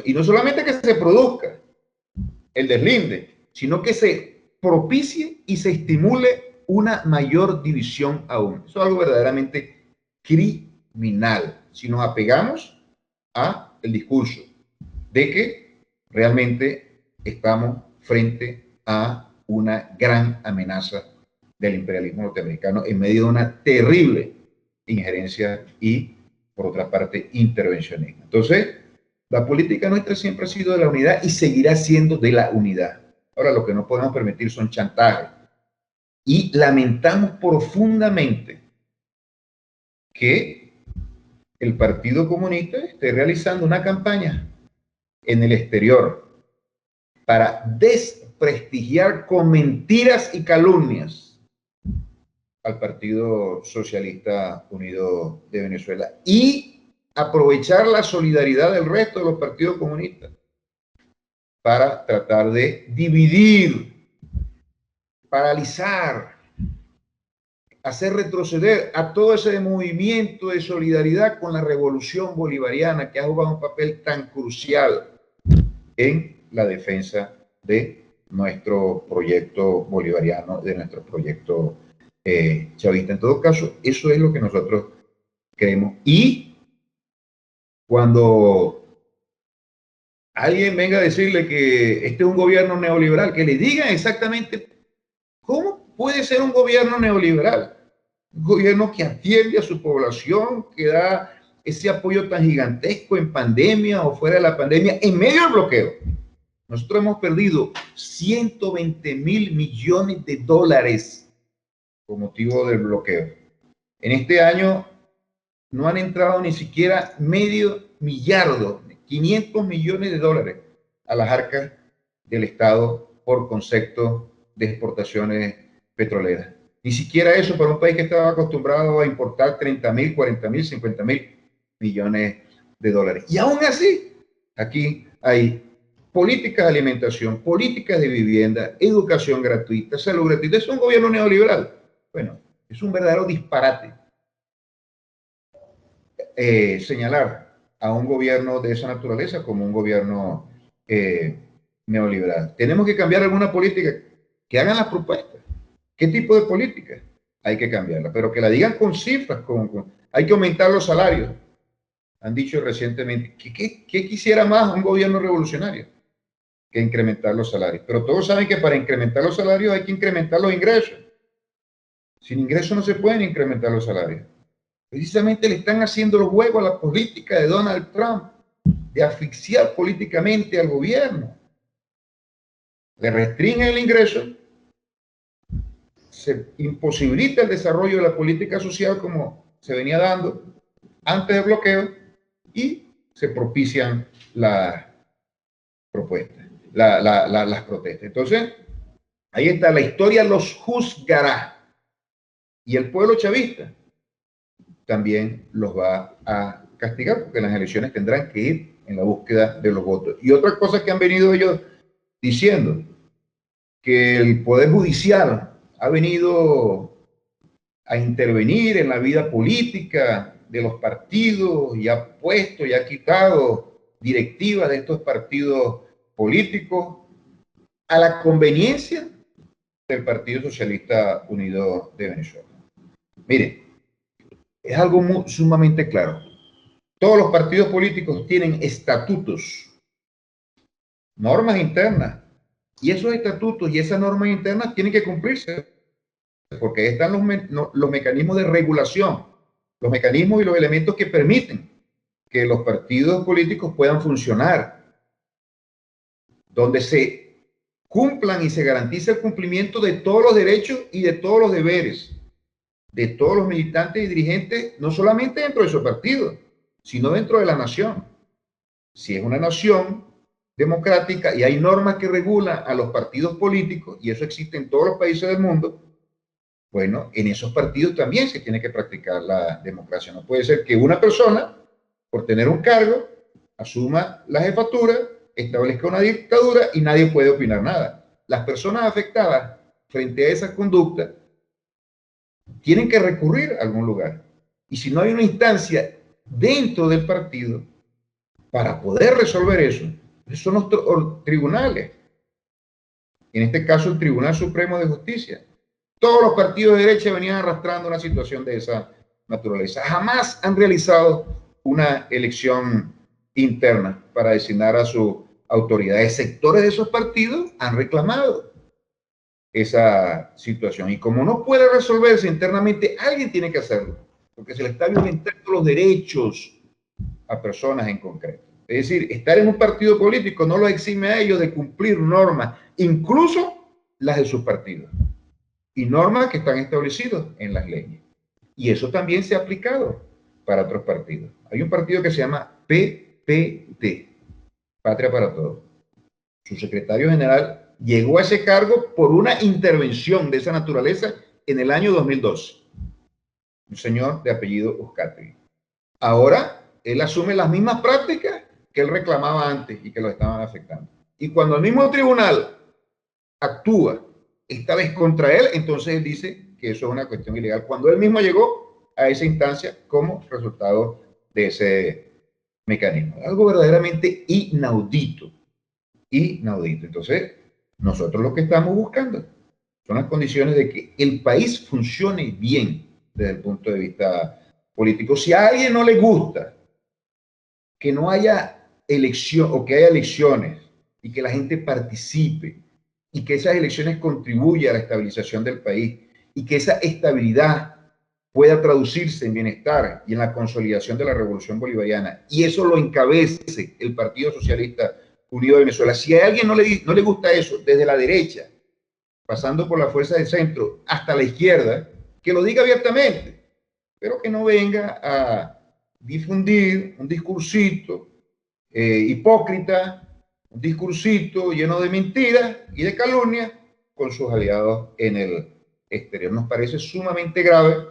Y no solamente que se produzca el deslinde, sino que se propicie y se estimule una mayor división aún. Eso es algo verdaderamente criminal, si nos apegamos al discurso de que realmente estamos frente a una gran amenaza del imperialismo norteamericano en medio de una terrible injerencia y, por otra parte, intervencionismo. Entonces, la política nuestra siempre ha sido de la unidad y seguirá siendo de la unidad. Ahora, lo que no podemos permitir son chantajes. Y lamentamos profundamente que el Partido Comunista esté realizando una campaña en el exterior para desprestigiar con mentiras y calumnias al Partido Socialista Unido de Venezuela y aprovechar la solidaridad del resto de los partidos comunistas para tratar de dividir, paralizar, hacer retroceder a todo ese movimiento de solidaridad con la revolución bolivariana que ha jugado un papel tan crucial en la defensa de nuestro proyecto bolivariano, de nuestro proyecto chavista. En todo caso, eso es lo que nosotros creemos. Y cuando alguien venga a decirle que este es un gobierno neoliberal, que le digan exactamente cómo puede ser un gobierno neoliberal. Un gobierno que atiende a su población, que da ese apoyo tan gigantesco en pandemia o fuera de la pandemia, en medio del bloqueo. Nosotros hemos perdido 120.000 millones de dólares por motivo del bloqueo. En este año no han entrado ni siquiera medio millardos, 500 millones de dólares a las arcas del Estado por concepto de exportaciones petroleras. Ni siquiera eso para un país que estaba acostumbrado a importar 30.000, 40.000, 50.000 millones de dólares. Y aún así, aquí hay políticas de alimentación, políticas de vivienda, educación gratuita, salud gratuita. Es un gobierno neoliberal. Bueno, es un verdadero disparate señalar a un gobierno de esa naturaleza como un gobierno neoliberal. Tenemos que cambiar alguna política, que hagan las propuestas. ¿Qué tipo de política? Hay que cambiarla, pero que la digan con cifras, hay que aumentar los salarios. Han dicho recientemente, ¿qué quisiera más un gobierno revolucionario? Que incrementar los salarios. Pero todos saben que para incrementar los salarios hay que incrementar los ingresos. Sin ingresos no se pueden incrementar los salarios. Precisamente le están haciendo el juego a la política de Donald Trump, de asfixiar políticamente al gobierno. Le restringen el ingreso, se imposibilita el desarrollo de la política social como se venía dando antes del bloqueo y se propician las propuestas, las protestas. Entonces, ahí está, la historia los juzgará y el pueblo chavista también los va a castigar porque las elecciones tendrán que ir en la búsqueda de los votos. Y otra cosa que han venido ellos diciendo, que el Poder Judicial ha venido a intervenir en la vida política de los partidos y ha puesto y ha quitado directivas de estos partidos políticos a la conveniencia del Partido Socialista Unido de Venezuela. Mire, es algo sumamente claro. Todos los partidos políticos tienen estatutos, normas internas, y esos estatutos y esas normas internas tienen que cumplirse, porque ahí están los mecanismos de regulación, los mecanismos y los elementos que permiten que los partidos políticos puedan funcionar, donde se cumplan y se garantice el cumplimiento de todos los derechos y de todos los deberes de todos los militantes y dirigentes, no solamente dentro de su partido, sino dentro de la nación. Si es una nación democrática y hay normas que regulan a los partidos políticos, y eso existe en todos los países del mundo, bueno, en esos partidos también se tiene que practicar la democracia. No puede ser que una persona, por tener un cargo, asuma la jefatura, establezca una dictadura y nadie puede opinar nada. Las personas afectadas frente a esa conducta tienen que recurrir a algún lugar. Y si no hay una instancia dentro del partido para poder resolver eso, son los tribunales. En este caso, el Tribunal Supremo de Justicia. Todos los partidos de derecha venían arrastrando una situación de esa naturaleza. Jamás han realizado una elección interna para designar a sus autoridades. Sectores de esos partidos han reclamado esa situación. Y como no puede resolverse internamente, alguien tiene que hacerlo, porque se le está violentando los derechos a personas en concreto. Es decir, estar en un partido político no los exime a ellos de cumplir normas, incluso las de sus partidos, y normas que están establecidas en las leyes. Y eso también se ha aplicado para otros partidos. Hay un partido que se llama PPT, Patria para Todos. Su secretario general llegó a ese cargo por una intervención de esa naturaleza en el año 2012. Un señor de apellido Uzcategui. Ahora, él asume las mismas prácticas que él reclamaba antes y que lo estaban afectando. Y cuando el mismo tribunal actúa, esta vez contra él, entonces él dice que eso es una cuestión ilegal. Cuando él mismo llegó a esa instancia como resultado de ese mecanismo. Algo verdaderamente inaudito. Inaudito. Entonces, nosotros lo que estamos buscando son las condiciones de que el país funcione bien desde el punto de vista político. Si a alguien no le gusta que no haya elección o que haya elecciones y que la gente participe y que esas elecciones contribuyan a la estabilización del país y que esa estabilidad pueda traducirse en bienestar y en la consolidación de la revolución bolivariana, y eso lo encabece el Partido Socialista Unido de Venezuela. Si a alguien no le gusta eso, desde la derecha, pasando por la fuerza del centro hasta la izquierda, que lo diga abiertamente, pero que no venga difundir un discursito hipócrita, un discursito lleno de mentiras y de calumnias con sus aliados en el exterior. Nos parece sumamente grave,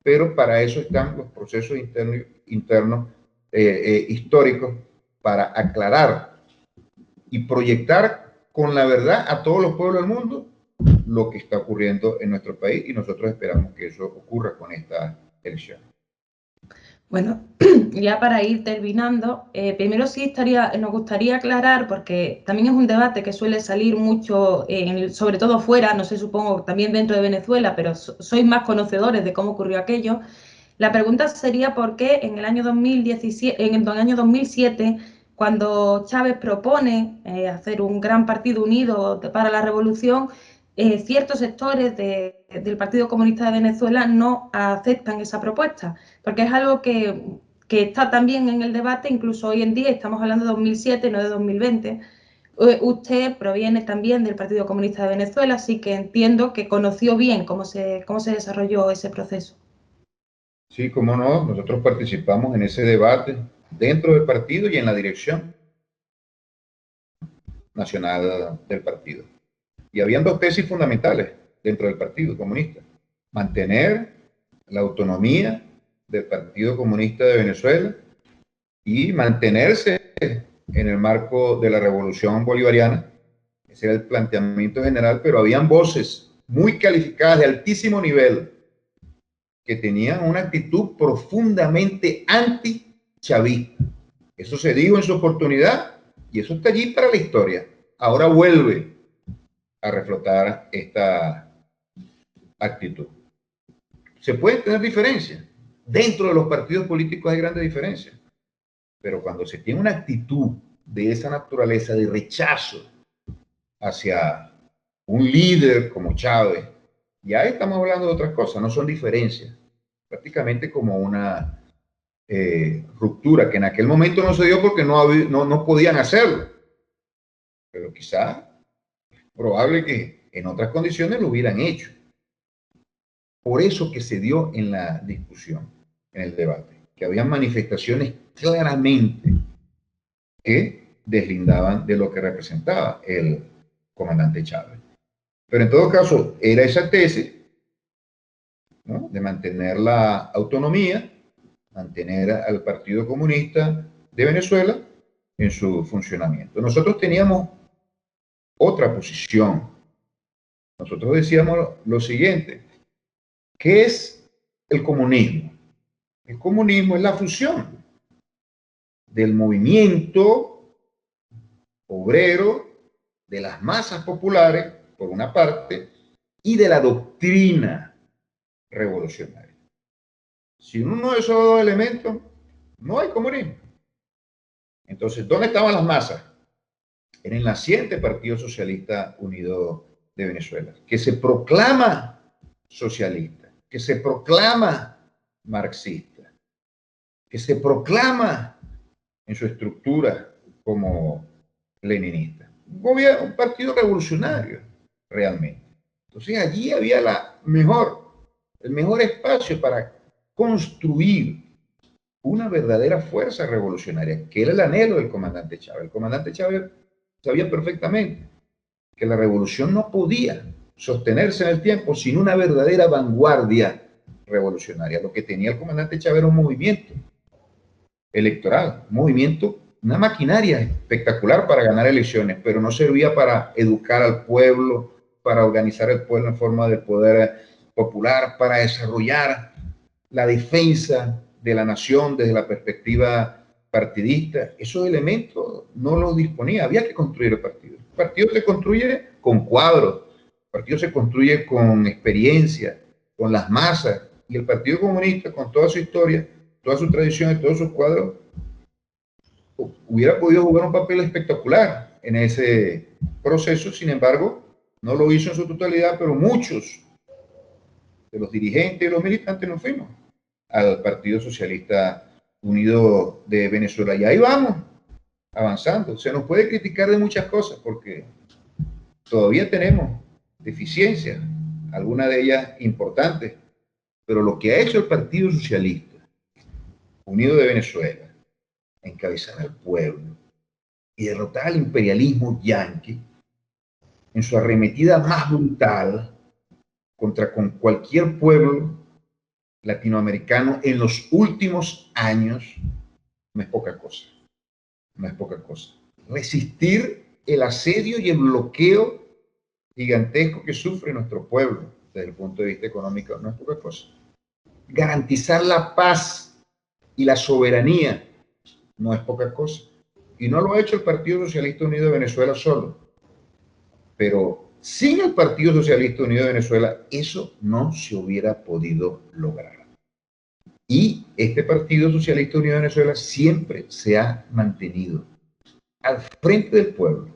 pero para eso están los procesos internos históricos, para aclarar y proyectar con la verdad a todos los pueblos del mundo lo que está ocurriendo en nuestro país, y nosotros esperamos que eso ocurra con esta elección.
Bueno, ya para ir terminando, primero sí nos gustaría aclarar, porque también es un debate que suele salir mucho, sobre todo fuera, no sé, supongo también dentro de Venezuela, pero sois más conocedores de cómo ocurrió aquello. La pregunta sería por qué en el año 2017, en el año 2007, cuando Chávez propone hacer un gran partido unido para la revolución, ciertos sectores del Partido Comunista de Venezuela no aceptan esa propuesta, porque es algo que está también en el debate, incluso hoy en día, estamos hablando de 2007, no de 2020. Usted proviene también del Partido Comunista de Venezuela, así que entiendo que conoció bien cómo se desarrolló ese proceso.
Sí, cómo no, nosotros participamos en ese debate dentro del partido y en la dirección nacional del partido. Y habían dos tesis fundamentales dentro del Partido Comunista: mantener la autonomía del Partido Comunista de Venezuela y mantenerse en el marco de la Revolución Bolivariana. Ese era el planteamiento general, pero habían voces muy calificadas de altísimo nivel que tenían una actitud profundamente anti-chavista. Eso se dijo en su oportunidad y eso está allí para la historia. Ahora vuelve a reflotar esta actitud. Se pueden tener diferencias. Dentro de los partidos políticos hay grandes diferencias. Pero cuando se tiene una actitud de esa naturaleza, de rechazo hacia un líder como Chávez, ya estamos hablando de otras cosas, no son diferencias. Prácticamente como una ruptura que en aquel momento no se dio porque no podían hacerlo. Pero quizá es probable que en otras condiciones lo hubieran hecho. Por eso que se dio en la discusión, en el debate, que había manifestaciones claramente que deslindaban de lo que representaba el comandante Chávez. Pero en todo caso, era esa tesis, ¿no?, de mantener la autonomía, mantener al Partido Comunista de Venezuela en su funcionamiento. Nosotros teníamos otra posición. Nosotros decíamos lo siguiente: ¿qué es el comunismo? El comunismo es la fusión del movimiento obrero, de las masas populares, por una parte, y de la doctrina revolucionaria. Sin uno de esos dos elementos, no hay comunismo. Entonces, ¿dónde estaban las masas? En el naciente Partido Socialista Unido de Venezuela, que se proclama socialista, que se proclama marxista, que se proclama en su estructura como leninista. Un partido revolucionario, realmente. Entonces allí había el mejor espacio para construir una verdadera fuerza revolucionaria, que era el anhelo del comandante Chávez. El comandante Chávez sabía perfectamente que la revolución no podía sostenerse en el tiempo sin una verdadera vanguardia revolucionaria. Lo que tenía el comandante Chávez era un movimiento electoral, un movimiento, una maquinaria espectacular para ganar elecciones, pero no servía para educar al pueblo, para organizar el pueblo en forma de poder popular, para desarrollar la defensa de la nación desde la perspectiva partidista. Esos elementos no los disponía, había que construir el partido. El partido se construye con cuadros, el partido se construye con experiencia, con las masas, y el Partido Comunista, con toda su historia, todas sus tradiciones, todos sus cuadros, hubiera podido jugar un papel espectacular en ese proceso. Sin embargo, no lo hizo en su totalidad, pero muchos de los dirigentes y los militantes nos fuimos al Partido Socialista Unido de Venezuela. Y ahí vamos, avanzando. Se nos puede criticar de muchas cosas porque todavía tenemos deficiencias, algunas de ellas importantes, pero lo que ha hecho el Partido Socialista Unido de Venezuela, encabezar al pueblo y derrotar al imperialismo yanqui en su arremetida más brutal contra con cualquier pueblo latinoamericano en los últimos años, no es poca cosa. No es poca cosa. Resistir el asedio y el bloqueo gigantesco que sufre nuestro pueblo desde el punto de vista económico no es poca cosa. Garantizar la paz y la soberanía no es poca cosa. Y no lo ha hecho el Partido Socialista Unido de Venezuela solo. Pero sin el Partido Socialista Unido de Venezuela eso no se hubiera podido lograr. Y este Partido Socialista Unido de Venezuela siempre se ha mantenido al frente del pueblo,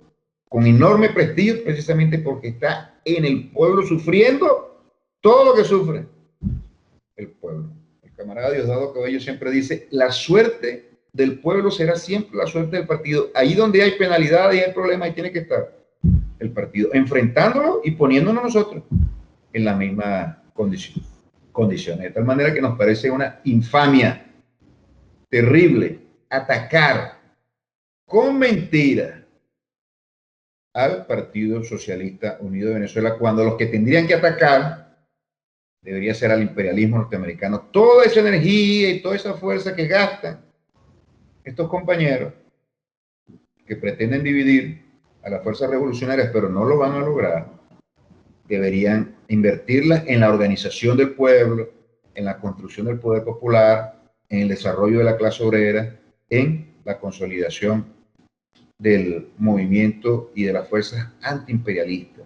con enorme prestigio, precisamente porque está en el pueblo sufriendo todo lo que sufre el pueblo. El camarada Diosdado Cabello siempre dice, la suerte del pueblo será siempre la suerte del partido. Ahí donde hay penalidades y hay problemas, ahí tiene que estar el partido, enfrentándolo y poniéndonos nosotros en la misma condiciones. De tal manera que nos parece una infamia terrible atacar con mentira al Partido Socialista Unido de Venezuela, cuando los que tendrían que atacar debería ser al imperialismo norteamericano. Toda esa energía y toda esa fuerza que gastan estos compañeros que pretenden dividir a las fuerzas revolucionarias, pero no lo van a lograr, deberían invertirla en la organización del pueblo, en la construcción del poder popular, en el desarrollo de la clase obrera, en la consolidación del movimiento y de las fuerzas antiimperialistas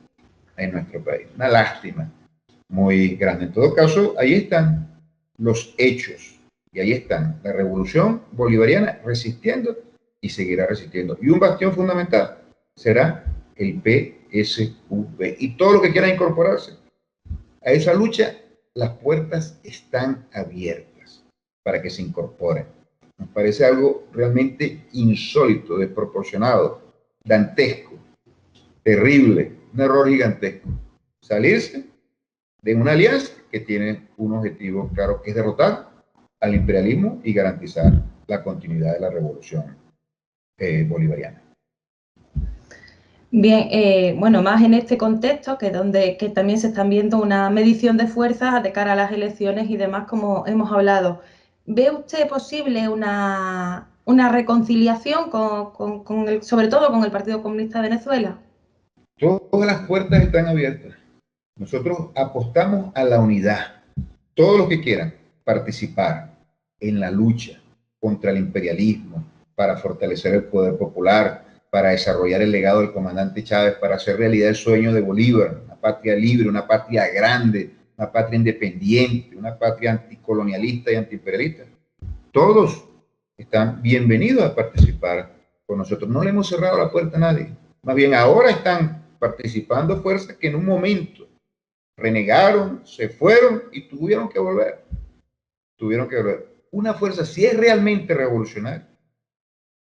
en nuestro país. Una lástima muy grande. En todo caso, ahí están los hechos y ahí están la revolución bolivariana resistiendo y seguirá resistiendo. Y un bastión fundamental será el PSV y todo lo que quiera incorporarse a esa lucha, las puertas están abiertas para que se incorporen. Nos parece algo realmente insólito, desproporcionado, dantesco, terrible, un error gigantesco. Salirse de una alianza que tiene un objetivo claro, que es derrotar al imperialismo y garantizar la continuidad de la revolución bolivariana.
Bien, bueno, más en este contexto, que también se están viendo una medición de fuerzas de cara a las elecciones y demás, como hemos hablado. ¿Ve usted posible una reconciliación sobre todo con el Partido Comunista de Venezuela?
Todas las puertas están abiertas. Nosotros apostamos a la unidad. Todos los que quieran participar en la lucha contra el imperialismo, para fortalecer el poder popular, para desarrollar el legado del comandante Chávez, para hacer realidad el sueño de Bolívar, una patria libre, una patria grande, una patria independiente, una patria anticolonialista y antiimperialista. Todos están bienvenidos a participar con nosotros. No le hemos cerrado la puerta a nadie. Más bien ahora están participando fuerzas que en un momento renegaron, se fueron y tuvieron que volver. Una fuerza, si es realmente revolucionaria,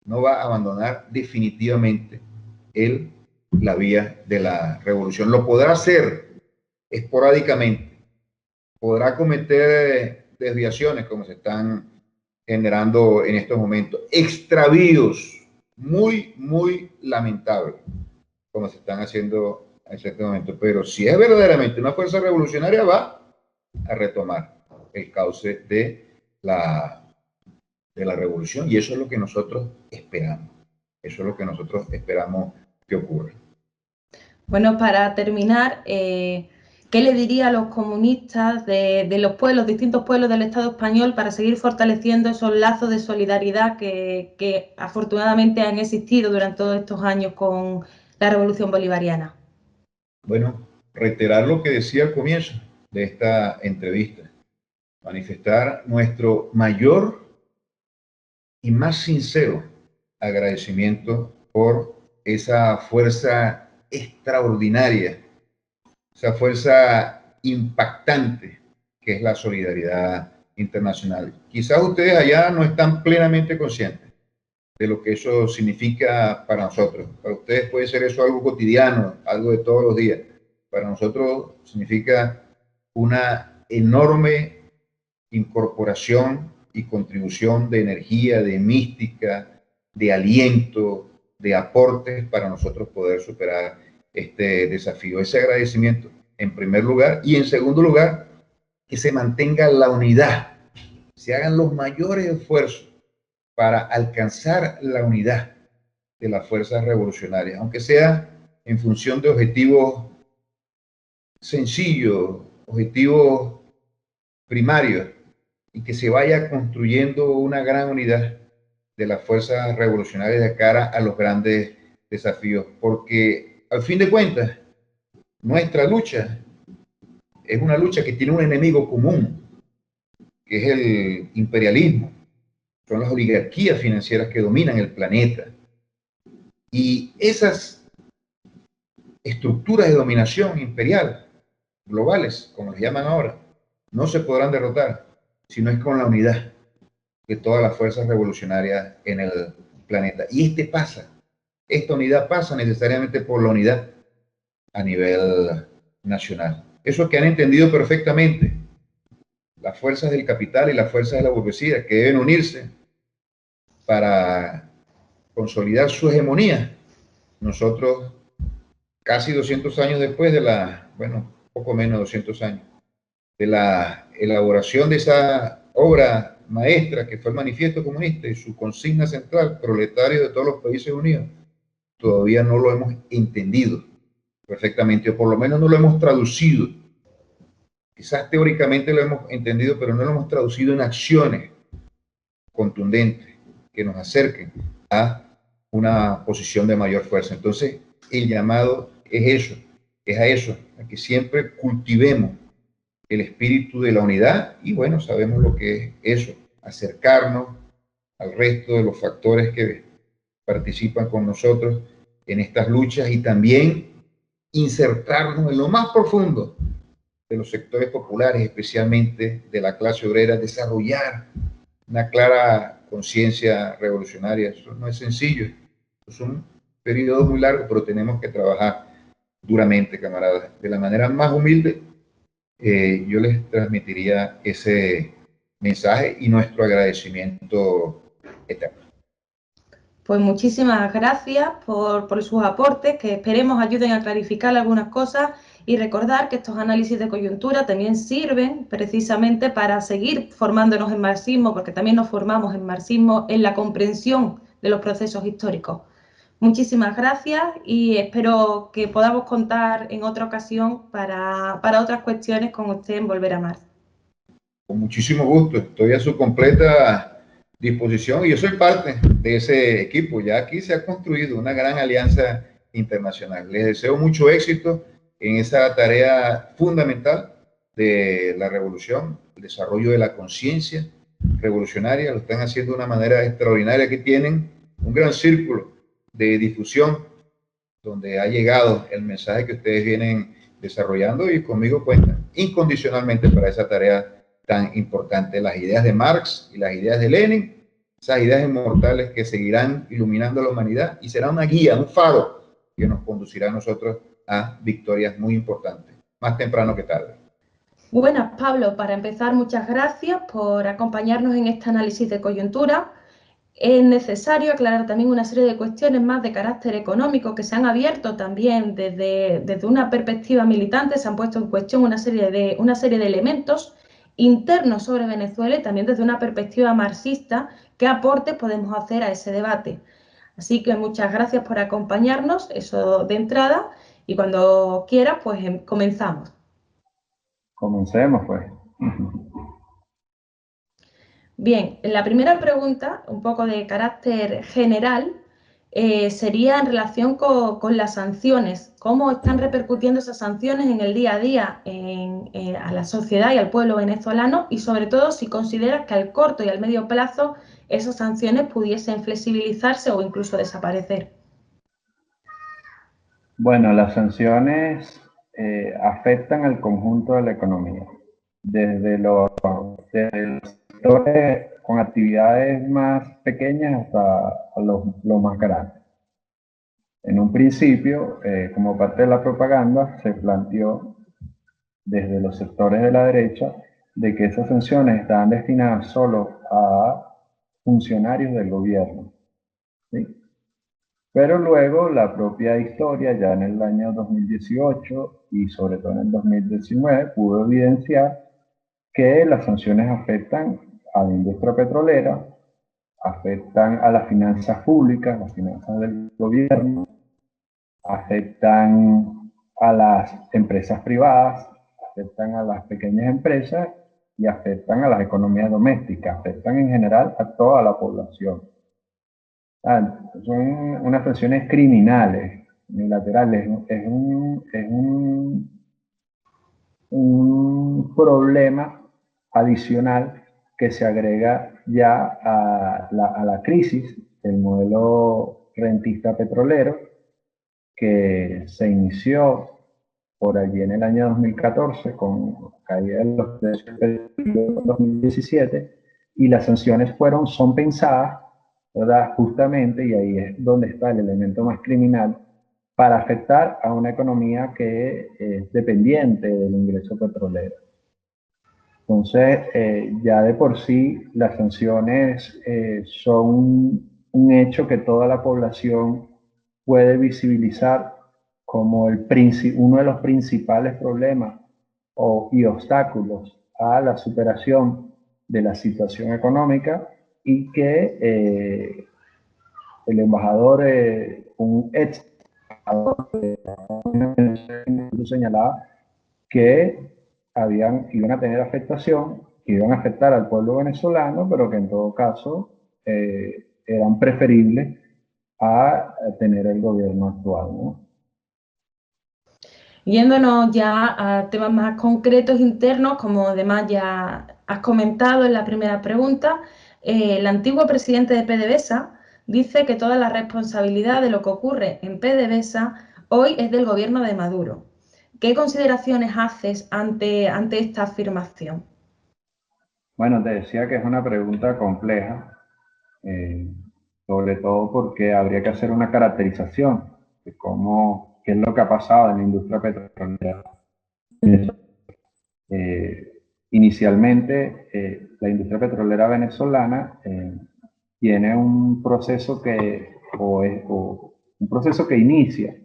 no va a abandonar definitivamente la vía de la revolución. Lo podrá hacer esporádicamente, podrá cometer desviaciones como se están generando en estos momentos, extravíos muy, muy lamentables como se están haciendo en este momento. Pero si es verdaderamente una fuerza revolucionaria, va a retomar el cauce de la revolución, y eso es lo que nosotros esperamos. Eso es lo que nosotros esperamos que ocurra.
Bueno, para terminar, ¿qué le diría a los comunistas de los pueblos, distintos pueblos del Estado español, para seguir fortaleciendo esos lazos de solidaridad que afortunadamente han existido durante todos estos años con la Revolución Bolivariana?
Bueno, reiterar lo que decía al comienzo de esta entrevista, manifestar nuestro mayor y más sincero agradecimiento por esa fuerza extraordinaria, esa fuerza impactante que es la solidaridad internacional. Quizás ustedes allá no están plenamente conscientes de lo que eso significa para nosotros. Para ustedes puede ser eso algo cotidiano, algo de todos los días. Para nosotros significa una enorme incorporación y contribución de energía, de mística, de aliento, de aportes para nosotros poder superar este desafío. Ese agradecimiento en primer lugar, y en segundo lugar, que se mantenga la unidad, se hagan los mayores esfuerzos para alcanzar la unidad de las fuerzas revolucionarias, aunque sea en función de objetivos sencillos, objetivos primarios, y que se vaya construyendo una gran unidad de las fuerzas revolucionarias de cara a los grandes desafíos, porque al fin de cuentas, nuestra lucha es una lucha que tiene un enemigo común, que es el imperialismo, son las oligarquías financieras que dominan el planeta. Y esas estructuras de dominación imperial, globales, como les llaman ahora, no se podrán derrotar si no es con la unidad de todas las fuerzas revolucionarias en el planeta. Y esta unidad pasa necesariamente por la unidad a nivel nacional. Eso que han entendido perfectamente las fuerzas del capital y las fuerzas de la burguesía, que deben unirse para consolidar su hegemonía. Nosotros, casi 200 años después de poco menos de 200 años, de la elaboración de esa obra maestra que fue el Manifiesto Comunista y su consigna central, proletario de todos los países unidos, todavía no lo hemos entendido perfectamente, o por lo menos no lo hemos traducido. Quizás teóricamente lo hemos entendido, pero no lo hemos traducido en acciones contundentes que nos acerquen a una posición de mayor fuerza. Entonces, el llamado es a eso, a que siempre cultivemos el espíritu de la unidad, y bueno, sabemos lo que es eso, acercarnos al resto de los factores que participan con nosotros en estas luchas, y también insertarnos en lo más profundo de los sectores populares, especialmente de la clase obrera, desarrollar una clara conciencia revolucionaria. Eso no es sencillo, es un periodo muy largo, pero tenemos que trabajar duramente, camaradas. De la manera más humilde, yo les transmitiría ese mensaje y nuestro agradecimiento eterno.
Pues muchísimas gracias por sus aportes, que esperemos ayuden a clarificar algunas cosas, y recordar que estos análisis de coyuntura también sirven precisamente para seguir formándonos en marxismo, porque también nos formamos en marxismo en la comprensión de los procesos históricos. Muchísimas gracias, y espero que podamos contar en otra ocasión para otras cuestiones con usted en Volver a Marx.
Con muchísimo gusto, estoy a su completa disposición, y yo soy parte de ese equipo. Ya aquí se ha construido una gran alianza internacional. Les deseo mucho éxito en esa tarea fundamental de la revolución, el desarrollo de la conciencia revolucionaria. Lo están haciendo de una manera extraordinaria, que tienen un gran círculo de difusión donde ha llegado el mensaje que ustedes vienen desarrollando, y conmigo cuentan incondicionalmente para esa tarea tan importante. Las ideas de Marx y las ideas de Lenin, esas ideas inmortales que seguirán iluminando a la humanidad, y será una guía, un faro que nos conducirá a nosotros a victorias muy importantes, más temprano que tarde.
Buenas, Pablo. Para empezar, muchas gracias por acompañarnos en este análisis de coyuntura. Es necesario aclarar también una serie de cuestiones más de carácter económico que se han abierto también desde una perspectiva militante. Se han puesto en cuestión una serie de elementos internos sobre Venezuela, y también desde una perspectiva marxista, qué aportes podemos hacer a ese debate. Así que muchas gracias por acompañarnos, eso de entrada, y cuando quieras, pues comenzamos.
Comencemos, pues.
Bien, la primera pregunta, un poco de carácter general, sería en relación con las sanciones. ¿Cómo están repercutiendo esas sanciones en el día a día a la sociedad y al pueblo venezolano? Y sobre todo, si consideras que al corto y al medio plazo esas sanciones pudiesen flexibilizarse o incluso desaparecer.
Bueno, las sanciones afectan al conjunto de la economía, desde los sectores con actividades más pequeñas hasta los más grandes. En un principio, como parte de la propaganda, se planteó desde los sectores de la derecha de que esas sanciones estaban destinadas solo a funcionarios del gobierno, ¿sí? Pero luego la propia historia, ya en el año 2018 y sobre todo en el 2019, pudo evidenciar que las sanciones afectan a la industria petrolera, afectan a las finanzas públicas, las finanzas del gobierno, afectan a las empresas privadas, afectan a las pequeñas empresas y afectan a las economías domésticas, afectan en general a toda la población. Son unas sanciones criminales, unilaterales, un problema adicional que se agrega ya a la crisis del modelo rentista petrolero que se inició por allí en el año 2014 con caída de los precios del 2017 y las sanciones son pensadas, ¿verdad? Justamente, y ahí es donde está el elemento más criminal, para afectar a una economía que es dependiente del ingreso petrolero. Entonces, ya de por sí, las sanciones son un hecho que toda la población puede visibilizar como uno de los principales problemas y obstáculos a la superación de la situación económica y que el embajador, un ex señalaba que iban a tener afectación, que iban a afectar al pueblo venezolano, pero que en todo caso eran preferibles a tener el gobierno actual, ¿no?
Yéndonos ya a temas más concretos internos, como además ya has comentado en la primera pregunta, el antiguo presidente de PDVSA dice que toda la responsabilidad de lo que ocurre en PDVSA hoy es del gobierno de Maduro. ¿Qué consideraciones haces ante esta afirmación?
Bueno, te decía que es una pregunta compleja, sobre todo porque habría que hacer una caracterización de qué es lo que ha pasado en la industria petrolera. Inicialmente, la industria petrolera venezolana tiene un proceso un proceso que inicia,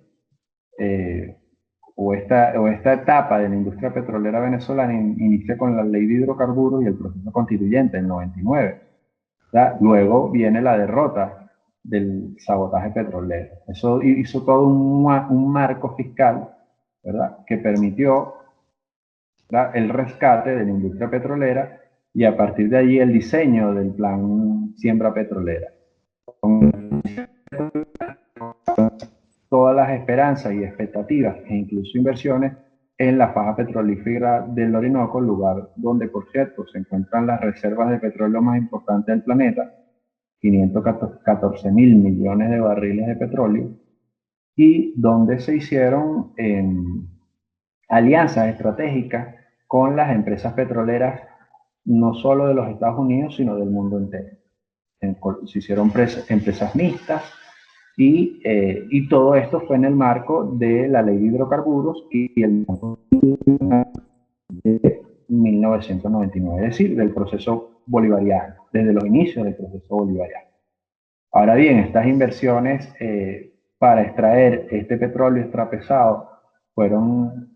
esta etapa de la industria petrolera venezolana inicia con la ley de hidrocarburos y el proceso constituyente en 99. ¿Ya? Luego viene la derrota del sabotaje petrolero. Eso hizo todo un marco fiscal, ¿verdad?, que permitió, ¿verdad?, el rescate de la industria petrolera y a partir de allí el diseño del plan Siembra Petrolera. Con todas las esperanzas y expectativas e incluso inversiones en la faja petrolífera del Orinoco, lugar donde, por cierto, se encuentran las reservas de petróleo más importantes del planeta, 514 mil millones de barriles de petróleo, y donde se hicieron alianzas estratégicas con las empresas petroleras, no solo de los Estados Unidos, sino del mundo entero. Se hicieron empresas mixtas y todo esto fue en el marco de la ley de hidrocarburos y el de 1999, es decir, del proceso bolivariano, desde los inicios del proceso bolivariano. Ahora bien, estas inversiones para extraer este petróleo extrapesado fueron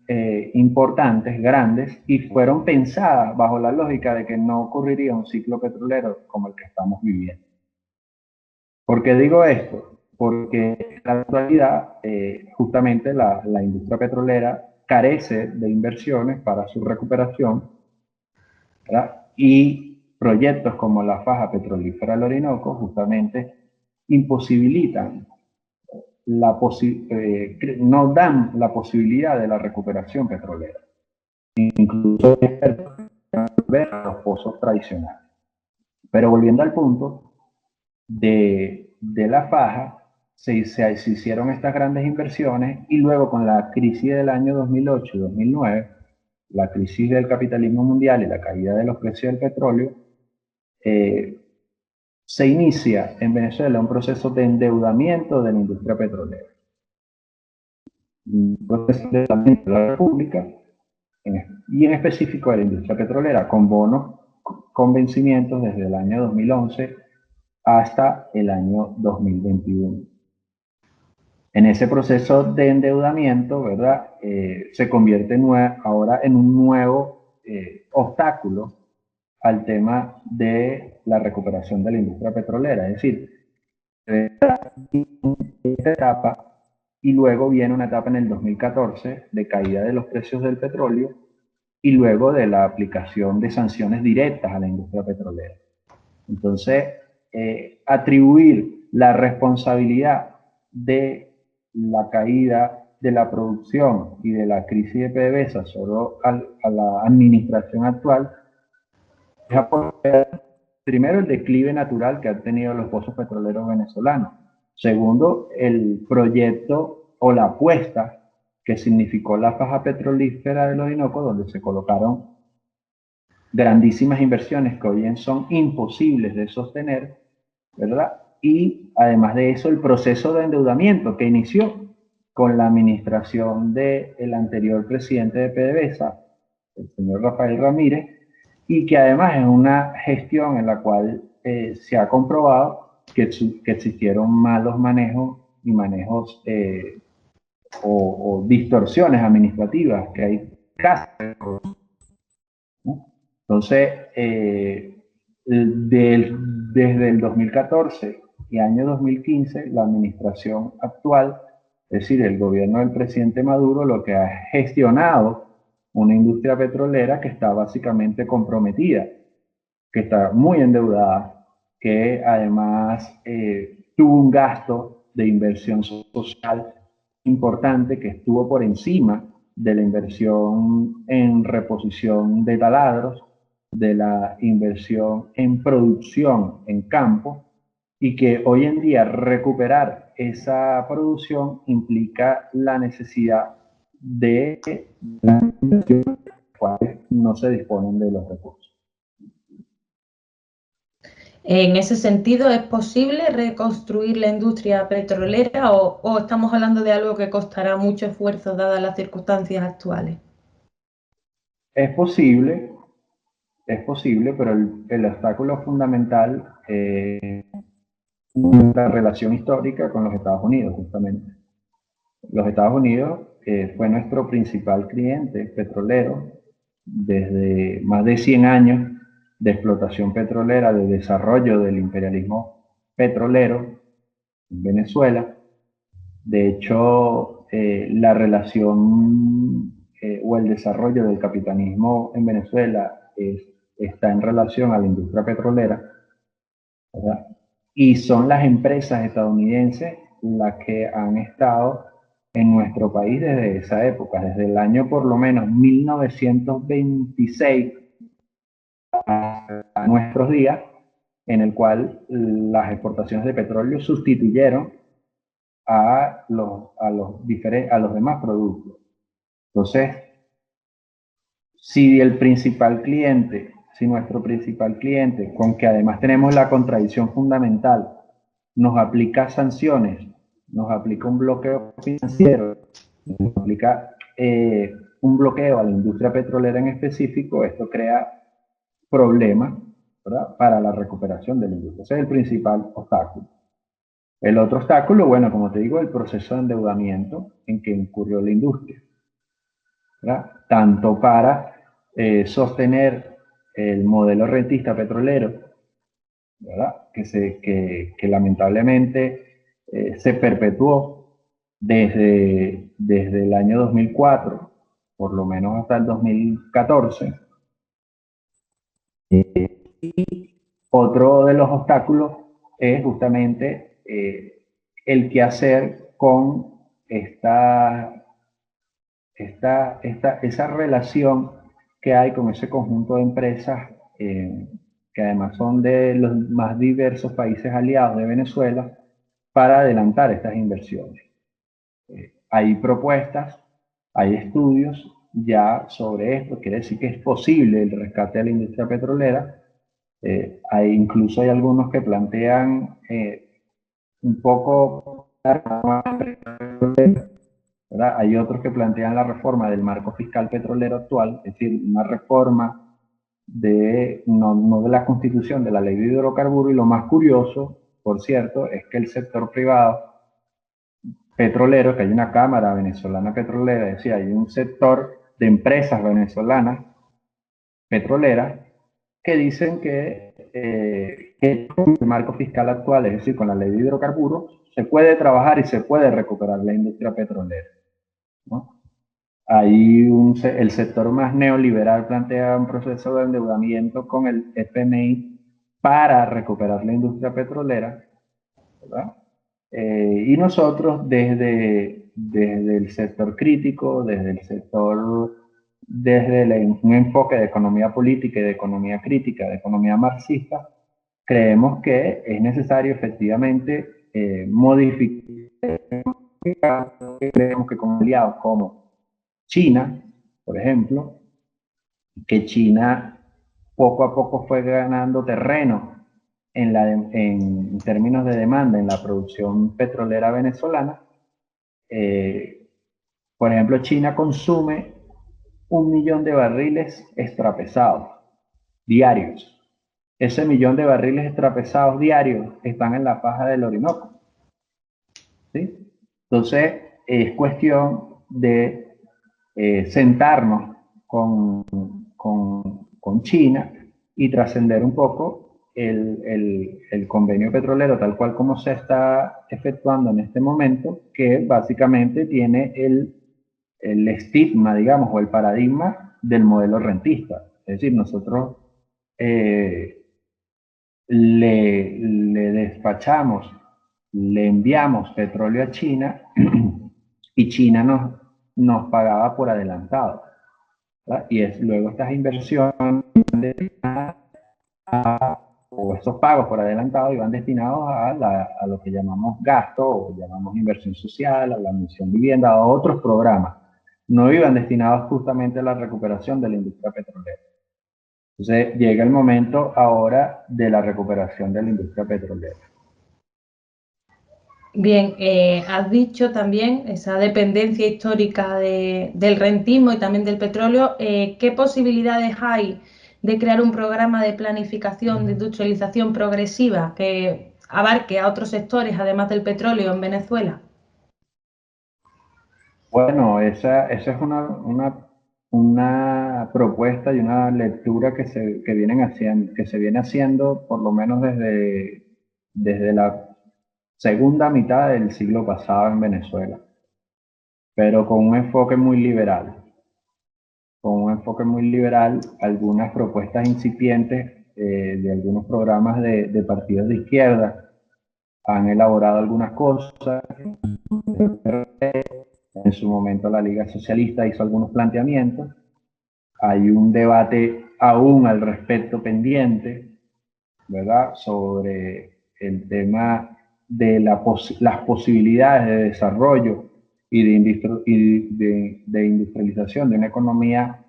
importantes, grandes, y fueron pensadas bajo la lógica de que no ocurriría un ciclo petrolero como el que estamos viviendo. ¿Por qué digo esto? Porque en la actualidad justamente la industria petrolera carece de inversiones para su recuperación, ¿verdad? Y proyectos como la faja petrolífera del Orinoco justamente imposibilitan no dan la posibilidad de la recuperación petrolera, incluso ver los pozos tradicionales. Pero volviendo al punto de la faja, se hicieron estas grandes inversiones y luego con la crisis del año 2008 y 2009, la crisis del capitalismo mundial y la caída de los precios del petróleo, se inicia en Venezuela un proceso de endeudamiento de la industria petrolera. Un proceso de endeudamiento de la República y en específico de la industria petrolera, con bonos con vencimientos desde el año 2011 hasta el año 2021. En ese proceso de endeudamiento, ¿verdad? Se convierte ahora en un nuevo obstáculo al tema de la recuperación de la industria petrolera. Es decir, esta etapa y luego viene una etapa en el 2014 de caída de los precios del petróleo y luego de la aplicación de sanciones directas a la industria petrolera. Entonces, atribuir la responsabilidad de la caída de la producción y de la crisis de PDVSA solo a la administración actual es apoyar primero el declive natural que han tenido los pozos petroleros venezolanos. Segundo, el proyecto o la apuesta que significó la faja petrolífera del Orinoco, donde se colocaron grandísimas inversiones que hoy son imposibles de sostener, ¿verdad? Y además de eso, el proceso de endeudamiento que inició con la administración del anterior presidente de PDVSA, el señor Rafael Ramírez, y que además es una gestión en la cual se ha comprobado que existieron malos manejos y manejos o distorsiones administrativas, que hay casos, ¿no? Entonces, desde el 2014 y año 2015, la administración actual, es decir, el gobierno del presidente Maduro, lo que ha gestionado una industria petrolera que está básicamente comprometida, que está muy endeudada, que además tuvo un gasto de inversión social importante que estuvo por encima de la inversión en reposición de taladros, de la inversión en producción en campo, y que hoy en día recuperar esa producción implica la necesidad de la inversión, cuales no se disponen de los recursos.
En ese sentido, ¿es posible reconstruir la industria petrolera o estamos hablando de algo que costará mucho esfuerzo dadas las circunstancias actuales?
Es posible, pero el obstáculo fundamental es la relación histórica con los Estados Unidos, justamente. Los Estados Unidos fue nuestro principal cliente petrolero desde más de 100 años de explotación petrolera, de desarrollo del imperialismo petrolero en Venezuela. De hecho, la relación o el desarrollo del capitalismo en Venezuela está en relación a la industria petrolera, ¿verdad? Y son las empresas estadounidenses las que han estado en nuestro país desde esa época, desde el año por lo menos 1926 a nuestros días, en el cual las exportaciones de petróleo sustituyeron a los demás productos. Entonces, si nuestro principal cliente, con que además tenemos la contradicción fundamental, nos aplica sanciones, nos aplica un bloqueo financiero, nos aplica un bloqueo a la industria petrolera en específico, esto crea problemas, ¿verdad?, para la recuperación de la industria. Ese es el principal obstáculo. El otro obstáculo, bueno, como te digo, el proceso de endeudamiento en que incurrió la industria, ¿verdad? Tanto para sostener el modelo rentista petrolero, ¿verdad?, que lamentablemente se perpetuó desde el año 2004, por lo menos hasta el 2014. Y otro de los obstáculos es justamente el qué hacer con esa relación que hay con ese conjunto de empresas que además son de los más diversos países aliados de Venezuela para adelantar estas inversiones. Hay propuestas, hay estudios ya sobre esto, quiere decir que es posible el rescate de la industria petrolera. Incluso hay algunos que plantean un poco ¿verdad? Hay otros que plantean la reforma del marco fiscal petrolero actual, es decir, una reforma no de la constitución, de la ley de hidrocarburos, y lo más curioso, por cierto, es que el sector privado petrolero, que hay una Cámara Venezolana Petrolera, es decir, hay un sector de empresas venezolanas petroleras que dicen que con el marco fiscal actual, es decir, con la ley de hidrocarburos, se puede trabajar y se puede recuperar la industria petrolera, ¿no? El sector más neoliberal plantea un proceso de endeudamiento con el FMI para recuperar la industria petrolera, ¿verdad? Y nosotros desde el sector crítico, un enfoque de economía política y de economía crítica, de economía marxista, creemos que es necesario efectivamente modificar, creemos que con aliados como China, por ejemplo, que China poco a poco fue ganando terreno en términos de demanda en la producción petrolera venezolana. Por ejemplo, China consume 1 millón de barriles extrapesados diarios. Ese 1 millón de barriles extrapesados diarios están en la faja del Orinoco, ¿sí? Entonces, es cuestión de sentarnos con China y trascender un poco el convenio petrolero tal cual como se está efectuando en este momento, que básicamente tiene el estigma, digamos, o el paradigma del modelo rentista. Es decir, nosotros le despachamos, le enviamos petróleo a China y China nos pagaba por adelantado, ¿verdad? Luego estas inversiones o estos pagos por adelantado iban destinados a lo que llamamos gasto o llamamos inversión social, a la misión vivienda, a otros programas. No iban destinados justamente a la recuperación de la industria petrolera. Entonces llega el momento ahora de la recuperación de la industria petrolera.
Bien, has dicho también esa dependencia histórica del rentismo y también del petróleo. ¿Qué posibilidades hay de crear un programa de planificación de industrialización progresiva que abarque a otros sectores, además del petróleo, en Venezuela?
Bueno, esa es una propuesta y una lectura que se viene haciendo por lo menos desde la segunda mitad del siglo pasado en Venezuela, pero con un enfoque muy liberal. Algunas propuestas incipientes de algunos programas de partidos de izquierda han elaborado algunas cosas. En su momento la Liga Socialista hizo algunos planteamientos. Hay un debate aún al respecto pendiente, ¿verdad?, sobre el tema de las posibilidades de desarrollo y de industrialización de una economía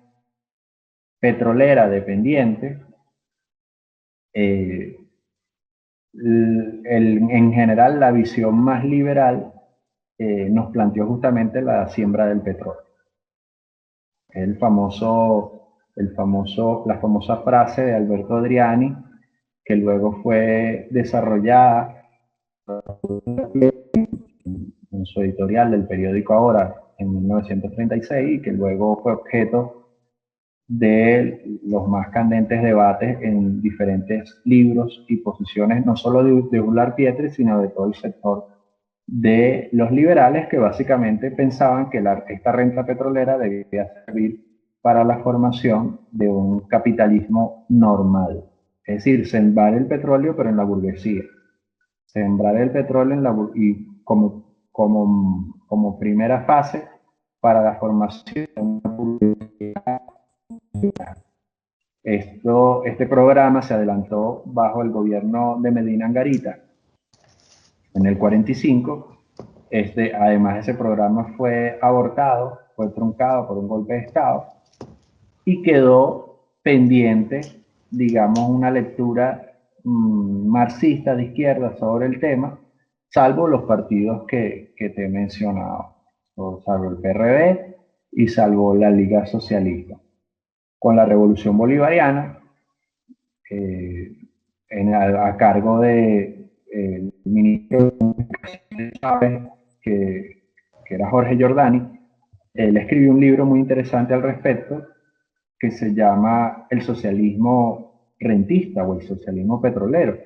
petrolera dependiente. En general, la visión más liberal nos planteó justamente la siembra del petróleo. La famosa frase de Alberto Adriani, que luego fue desarrollada en su editorial del periódico Ahora en 1936 y que luego fue objeto de los más candentes debates en diferentes libros y posiciones, no solo de Goulart Pietri, sino de todo el sector de los liberales, que básicamente pensaban que esta renta petrolera debía servir para la formación de un capitalismo normal. Es decir, sembrar el petróleo, pero en la burguesía. Sembrar el petróleo y como primera fase para la formación de una burguesía. Este programa se adelantó bajo el gobierno de Medina Angarita en el 45. Además, ese programa fue abortado, fue truncado por un golpe de Estado y quedó pendiente, digamos, una lectura marxista de izquierda sobre el tema, salvo los partidos que te he mencionado. salvo el PRD y salvo la Liga Socialista. Con la Revolución Bolivariana, a cargo de el ministro Chávez, que era Jorge Giordani, él escribió un libro muy interesante al respecto que se llama El socialismo rentista o el socialismo petrolero.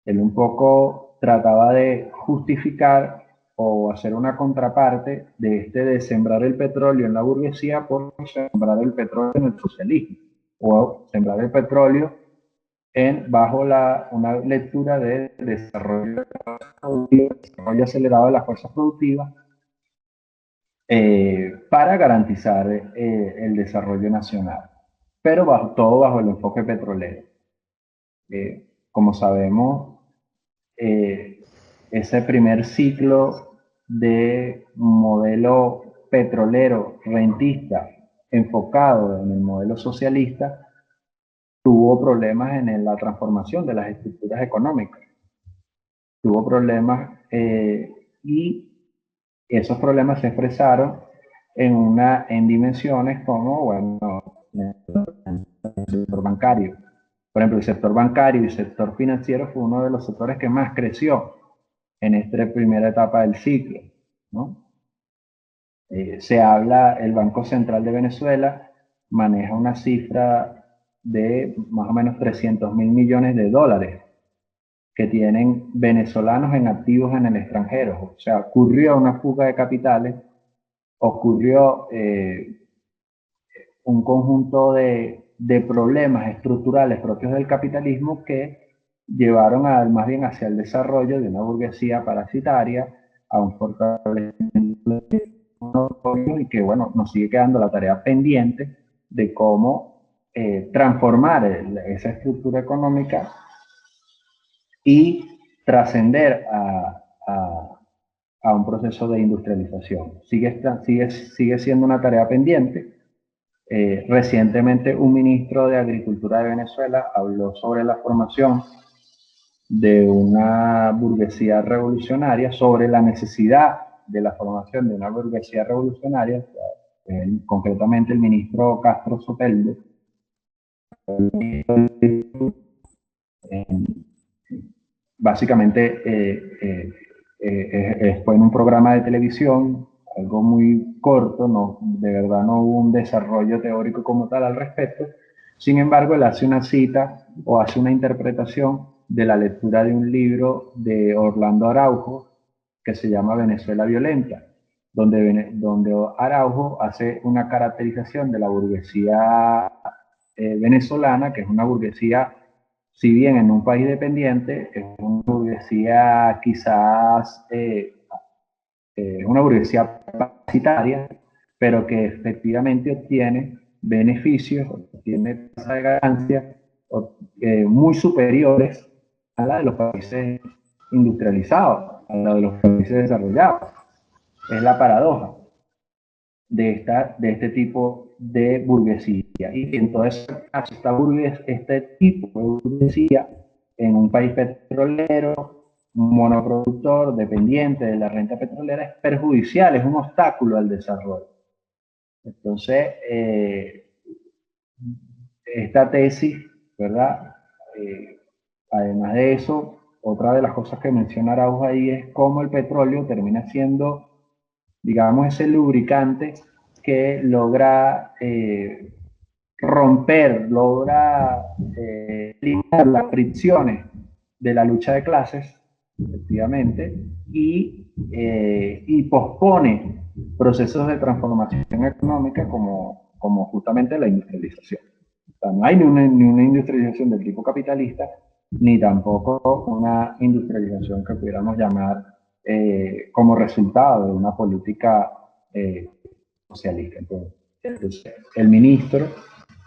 Él un poco trataba de justificar o hacer una contraparte de sembrar el petróleo en la burguesía por sembrar el petróleo en el socialismo, o sembrar el petróleo bajo una lectura de desarrollo acelerado de las fuerzas productivas para garantizar el desarrollo nacional, pero todo bajo el enfoque petrolero. Como sabemos, ese primer ciclo de modelo petrolero rentista enfocado en el modelo socialista tuvo problemas en la transformación de las estructuras económicas. Tuvo problemas y esos problemas se expresaron en dimensiones como, bueno, el sector bancario. Por ejemplo, el sector bancario y el sector financiero fue uno de los sectores que más creció en esta primera etapa del ciclo, ¿no? Se habla, el Banco Central de Venezuela maneja una cifra de más o menos 300.000 millones de dólares que tienen venezolanos en activos en el extranjero. O sea, ocurrió una fuga de capitales, ocurrió un conjunto de problemas estructurales propios del capitalismo que llevaron más bien hacia el desarrollo de una burguesía parasitaria, a un fortalecimiento y que, bueno, nos sigue quedando la tarea pendiente de cómo transformar esa estructura económica y trascender a un proceso de industrialización. Sigue siendo una tarea pendiente. Recientemente un ministro de Agricultura de Venezuela habló sobre la formación de una burguesía revolucionaria, sobre la necesidad de la formación de una burguesía revolucionaria, concretamente el ministro Castro Sotelde. Básicamente fue en un programa de televisión, algo muy corto, de verdad no hubo un desarrollo teórico como tal al respecto. Sin embargo, él hace una cita o hace una interpretación de la lectura de un libro de Orlando Araujo que se llama Venezuela Violenta, donde Araujo hace una caracterización de la burguesía venezolana, que es una burguesía, si bien en un país dependiente, es una burguesía quizás una burguesía parasitaria, pero que efectivamente obtiene beneficios, obtiene tasas de ganancia muy superiores a la de los países industrializados, a la de los países desarrollados. Es la paradoja de este tipo de burguesía. Y entonces, este tipo de burguesía en un país petrolero, monoproductor, dependiente de la renta petrolera, es perjudicial, es un obstáculo al desarrollo. Entonces, esta tesis, ¿verdad? Además de eso, otra de las cosas que menciona Araujo ahí es cómo el petróleo termina siendo, digamos, ese lubricante que logra logra eliminar las fricciones de la lucha de clases, efectivamente, y pospone procesos de transformación económica como justamente la industrialización. O sea, no hay ni una industrialización del tipo capitalista, ni tampoco una industrialización que pudiéramos llamar como resultado de una política socialista. Entonces, el ministro,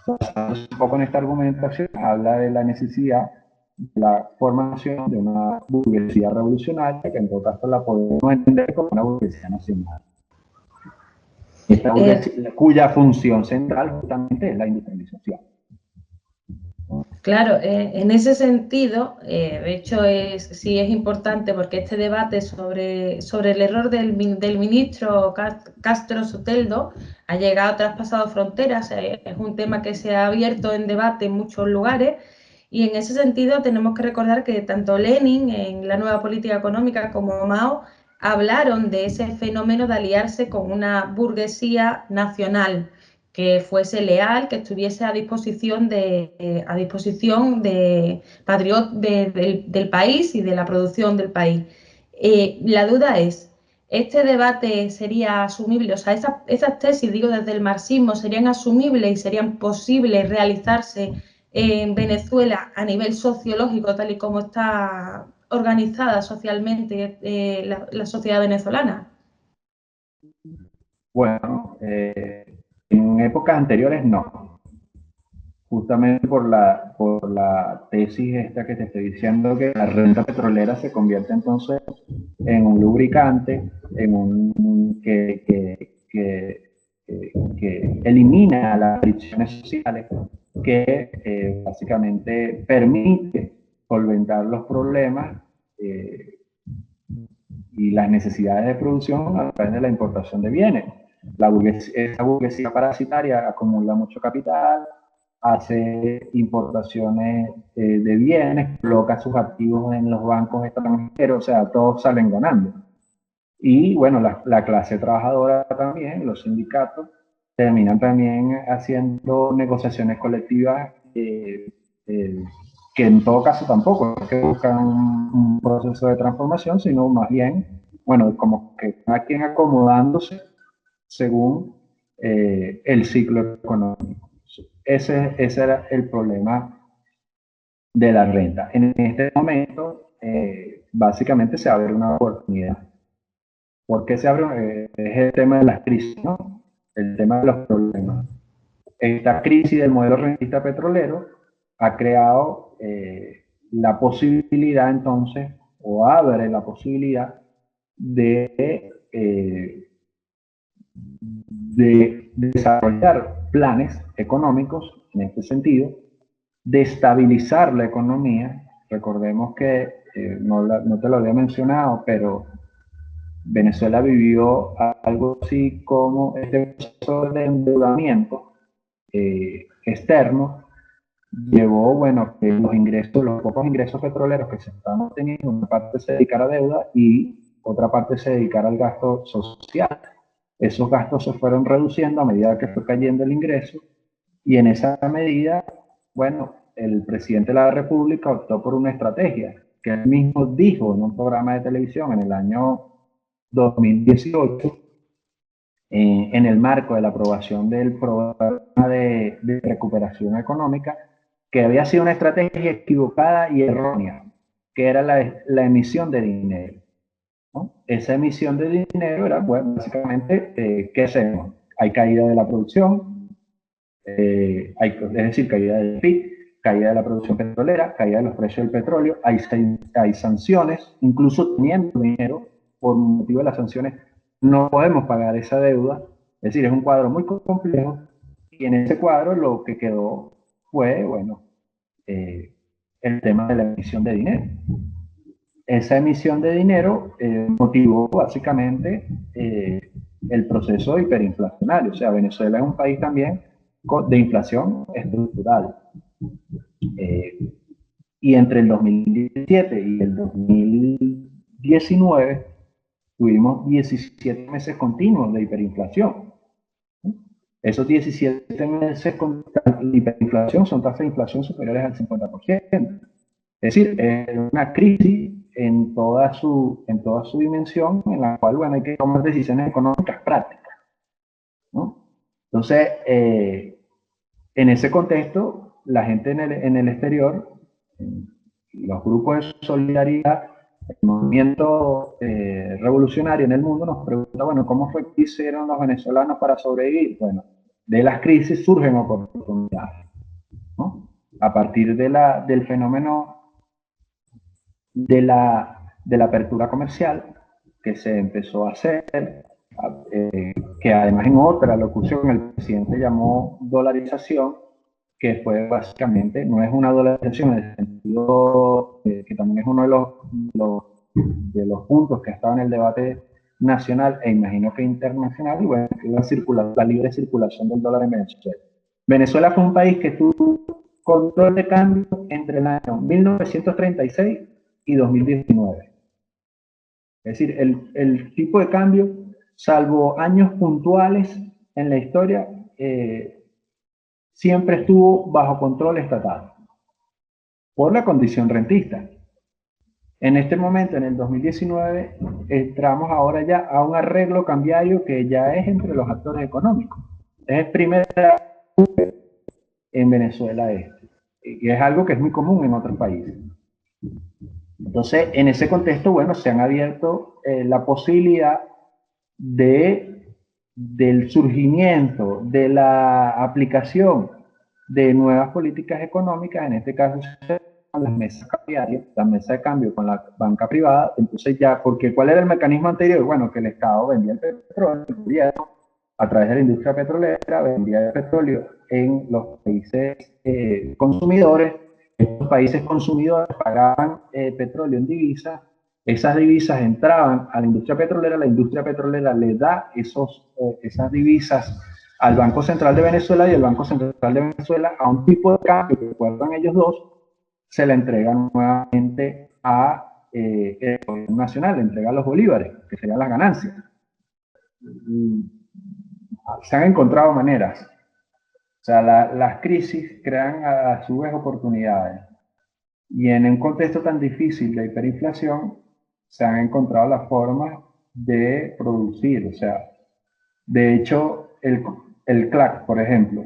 basándose un poco en esta argumentación, habla de la necesidad de la formación de una burguesía revolucionaria, que en todo caso la podemos entender como una burguesía nacional. Esta burguesía, cuya función central justamente es la industrialización.
Claro, en ese sentido, de hecho sí es importante porque este debate sobre el error del ministro Castro Soteldo ha llegado, ha traspasado fronteras, es un tema que se ha abierto en debate en muchos lugares y en ese sentido tenemos que recordar que tanto Lenin en la nueva política económica como Mao hablaron de ese fenómeno de aliarse con una burguesía nacional que fuese leal, que estuviese a disposición del país y de la producción del país. La duda es, ¿este debate sería asumible? O sea, esas tesis, digo, desde el marxismo, ¿serían asumibles y serían posibles realizarse en Venezuela a nivel sociológico, tal y como está organizada socialmente la sociedad venezolana?
Bueno, en épocas anteriores no, justamente por la tesis esta que te estoy diciendo, que la renta petrolera se convierte entonces en un lubricante, en un que elimina las fricciones sociales, que básicamente permite solventar los problemas eh, y las necesidades de producción a través de la importación de bienes. Esa burguesía parasitaria acumula mucho capital, hace importaciones de bienes, coloca sus activos en los bancos extranjeros, o sea, todos salen ganando. Y bueno, la clase trabajadora también, los sindicatos, terminan también haciendo negociaciones colectivas eh, que en todo caso tampoco es que buscan un proceso de transformación, sino más bien, bueno, como que cada quien acomodándose según el ciclo económico. Ese era el problema de la renta. En este momento, básicamente se abre una oportunidad. ¿Por qué se abre? Es el tema de las crisis, ¿no? El tema de los problemas. Esta crisis del modelo rentista petrolero ha creado la posibilidad entonces, o abre la posibilidad de desarrollar planes económicos en este sentido, de estabilizar la economía. Recordemos que, no te lo había mencionado, pero Venezuela vivió algo así como este proceso de endeudamiento externo, llevó, bueno, que los pocos ingresos petroleros que se estaban obteniendo, una parte se dedicara a deuda y otra parte se dedicara al gasto social. Esos gastos se fueron reduciendo a medida que fue cayendo el ingreso y en esa medida, bueno, el presidente de la República optó por una estrategia que él mismo dijo en un programa de televisión en el año 2018, en el marco de la aprobación del programa de recuperación económica, que había sido una estrategia equivocada y errónea, que era la emisión de dinero, ¿no? Esa emisión de dinero era, bueno, básicamente, ¿qué hacemos? Hay caída de la producción, es decir, caída del PIB, caída de la producción petrolera, caída de los precios del petróleo, hay sanciones, incluso teniendo dinero, por motivo de las sanciones, no podemos pagar esa deuda. Es decir, es un cuadro muy complejo y en ese cuadro lo que quedó fue, bueno, el tema de la emisión de dinero. Esa emisión de dinero motivó básicamente el proceso hiperinflacionario. O sea, Venezuela es un país también de inflación estructural. Eh, y entre el 2017 y el 2019 tuvimos 17 meses continuos de hiperinflación. Esos 17 meses con hiperinflación son tasas de inflación superiores al 50%. Es decir, es una crisis en toda su dimensión, en la cual, bueno, hay que tomar decisiones económicas prácticas, ¿no? Entonces, en ese contexto, la gente en el exterior, los grupos de solidaridad, el movimiento revolucionario en el mundo nos pregunta, bueno, ¿cómo fue que hicieron los venezolanos para sobrevivir? Bueno, de las crisis surgen oportunidades, ¿no? A partir del fenómeno de la apertura comercial que se empezó a hacer, que además en otra locución el presidente llamó dolarización, que fue básicamente, no es una dolarización en el sentido que también es uno de los puntos que estaba en el debate nacional e imagino que internacional, y bueno, la libre circulación del dólar en Venezuela. Venezuela fue un país que tuvo control de cambio entre el año 1936 y 2019. Es decir, el tipo de cambio, salvo años puntuales en la historia, siempre estuvo bajo control estatal por la condición rentista. En este momento, en el 2019, entramos ahora ya a un arreglo cambiario que ya es entre los actores económicos. Es el primer en Venezuela y es algo que es muy común en otros países. Entonces, en ese contexto, bueno, se han abierto la posibilidad del surgimiento, de la aplicación de nuevas políticas económicas, en este caso las mesas cambiarias, la mesa de cambio con la banca privada. Entonces ya, porque ¿cuál era el mecanismo anterior? Bueno, que el Estado vendía el petróleo, a través de la industria petrolera, vendía el petróleo en los países consumidores. Los países consumidores pagaban petróleo en divisas, esas divisas entraban a la industria petrolera le da esas divisas al Banco Central de Venezuela, y el Banco Central de Venezuela, a un tipo de cambio que acuerdan ellos dos, se la entregan nuevamente a el gobierno nacional, le entrega los bolívares, que serían las ganancias. Se han encontrado maneras. O sea, las crisis crean a su vez oportunidades. Y en un contexto tan difícil de hiperinflación, se han encontrado las formas de producir. O sea, de hecho, el CLAC, por ejemplo,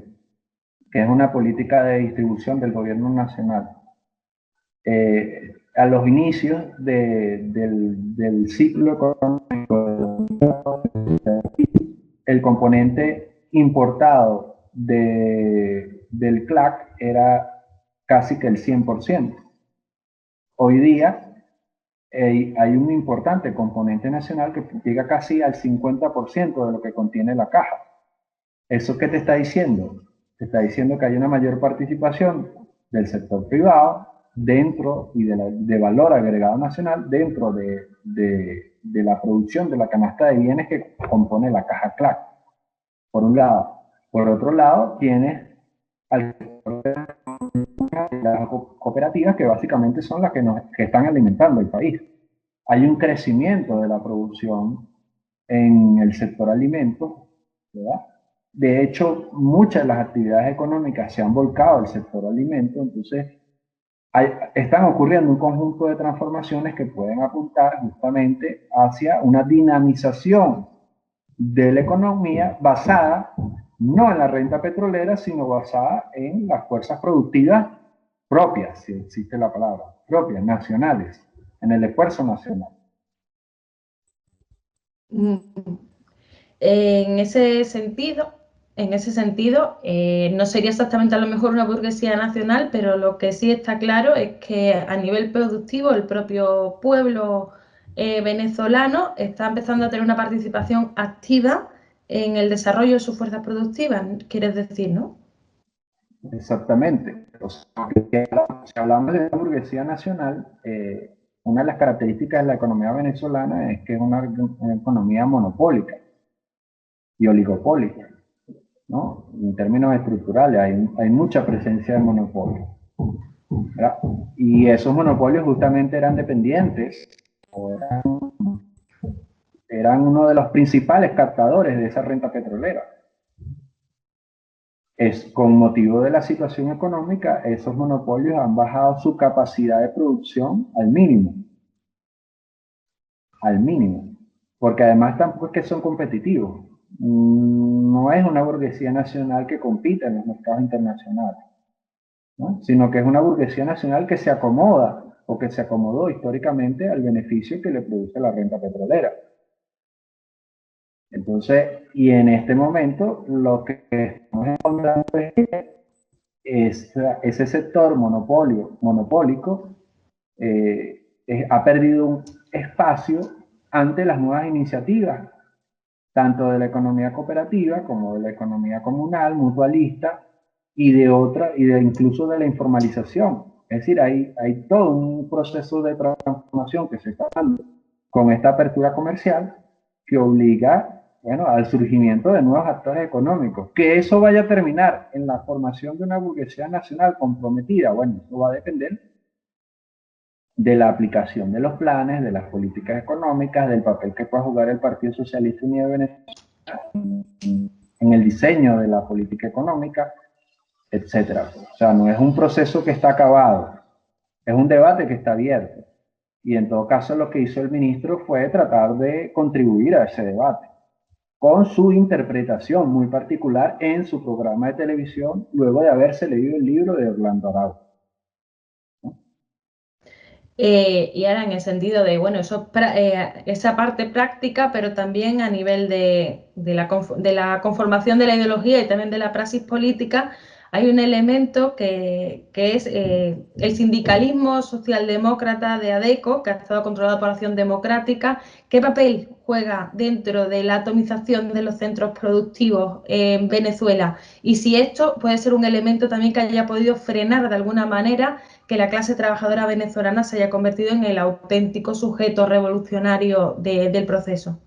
que es una política de distribución del gobierno nacional, a los inicios del ciclo económico, el componente importado del CLAC era casi que el 100%. Hoy día hay un importante componente nacional que llega casi al 50% de lo que contiene la caja. ¿Eso qué te está diciendo? Te está diciendo que hay una mayor participación del sector privado dentro y de valor agregado nacional dentro de la producción de la canasta de bienes que compone la caja CLAC, por un lado. Por otro lado, tienes al sector de las cooperativas, que básicamente son las que están alimentando el país. Hay un crecimiento de la producción en el sector alimentos, ¿verdad? De hecho, muchas de las actividades económicas se han volcado al sector alimentos, entonces están ocurriendo un conjunto de transformaciones que pueden apuntar justamente hacia una dinamización de la economía basada no en la renta petrolera, sino basada en las fuerzas productivas propias, si existe la palabra, propias, nacionales, en el esfuerzo nacional.
En ese sentido, no sería exactamente a lo mejor una burguesía nacional, pero lo que sí está claro es que a nivel productivo el propio pueblo venezolano está empezando a tener una participación activa en el desarrollo de sus fuerzas productivas, quieres decir, ¿no?
Exactamente. O sea, si hablamos de la burguesía nacional, una de las características de la economía venezolana es que es una economía monopólica y oligopólica, ¿no? En términos estructurales hay mucha presencia de monopolio, ¿verdad? Y esos monopolios justamente eran dependientes, o eran uno de los principales captadores de esa renta petrolera. Con motivo de la situación económica, esos monopolios han bajado su capacidad de producción al mínimo. Al mínimo. Porque además tampoco es que son competitivos. No es una burguesía nacional que compite en los mercados internacionales, ¿no? Sino que es una burguesía nacional que se acomoda o que se acomodó históricamente al beneficio que le produce la renta petrolera. Entonces, y en este momento lo que estamos encontrando es ese sector monopólico ha perdido un espacio ante las nuevas iniciativas, tanto de la economía cooperativa como de la economía comunal, mutualista, y de otra, y de incluso de la informalización. Es decir, hay todo un proceso de transformación que se está dando con esta apertura comercial que obliga, bueno, al surgimiento de nuevos actores económicos. Que eso vaya a terminar en la formación de una burguesía nacional comprometida, bueno, eso va a depender de la aplicación de los planes, de las políticas económicas, del papel que pueda jugar el Partido Socialista Unido de Venezuela en el diseño de la política económica, etcétera. O sea, no es un proceso que está acabado, es un debate que está abierto. Y en todo caso lo que hizo el ministro fue tratar de contribuir a ese debate, con su interpretación muy particular en su programa de televisión, luego de haberse leído el libro de Orlando Araujo.
Y ahora en el sentido de, bueno, esa parte práctica, pero también a nivel de la conformación de la ideología y también de la praxis política, hay un elemento que es el sindicalismo socialdemócrata de ADECO, que ha estado controlado por Acción Democrática. ¿Qué papel juega dentro de la atomización de los centros productivos en Venezuela? Y si esto puede ser un elemento también que haya podido frenar de alguna manera que la clase trabajadora venezolana se haya convertido en el auténtico sujeto revolucionario del proceso.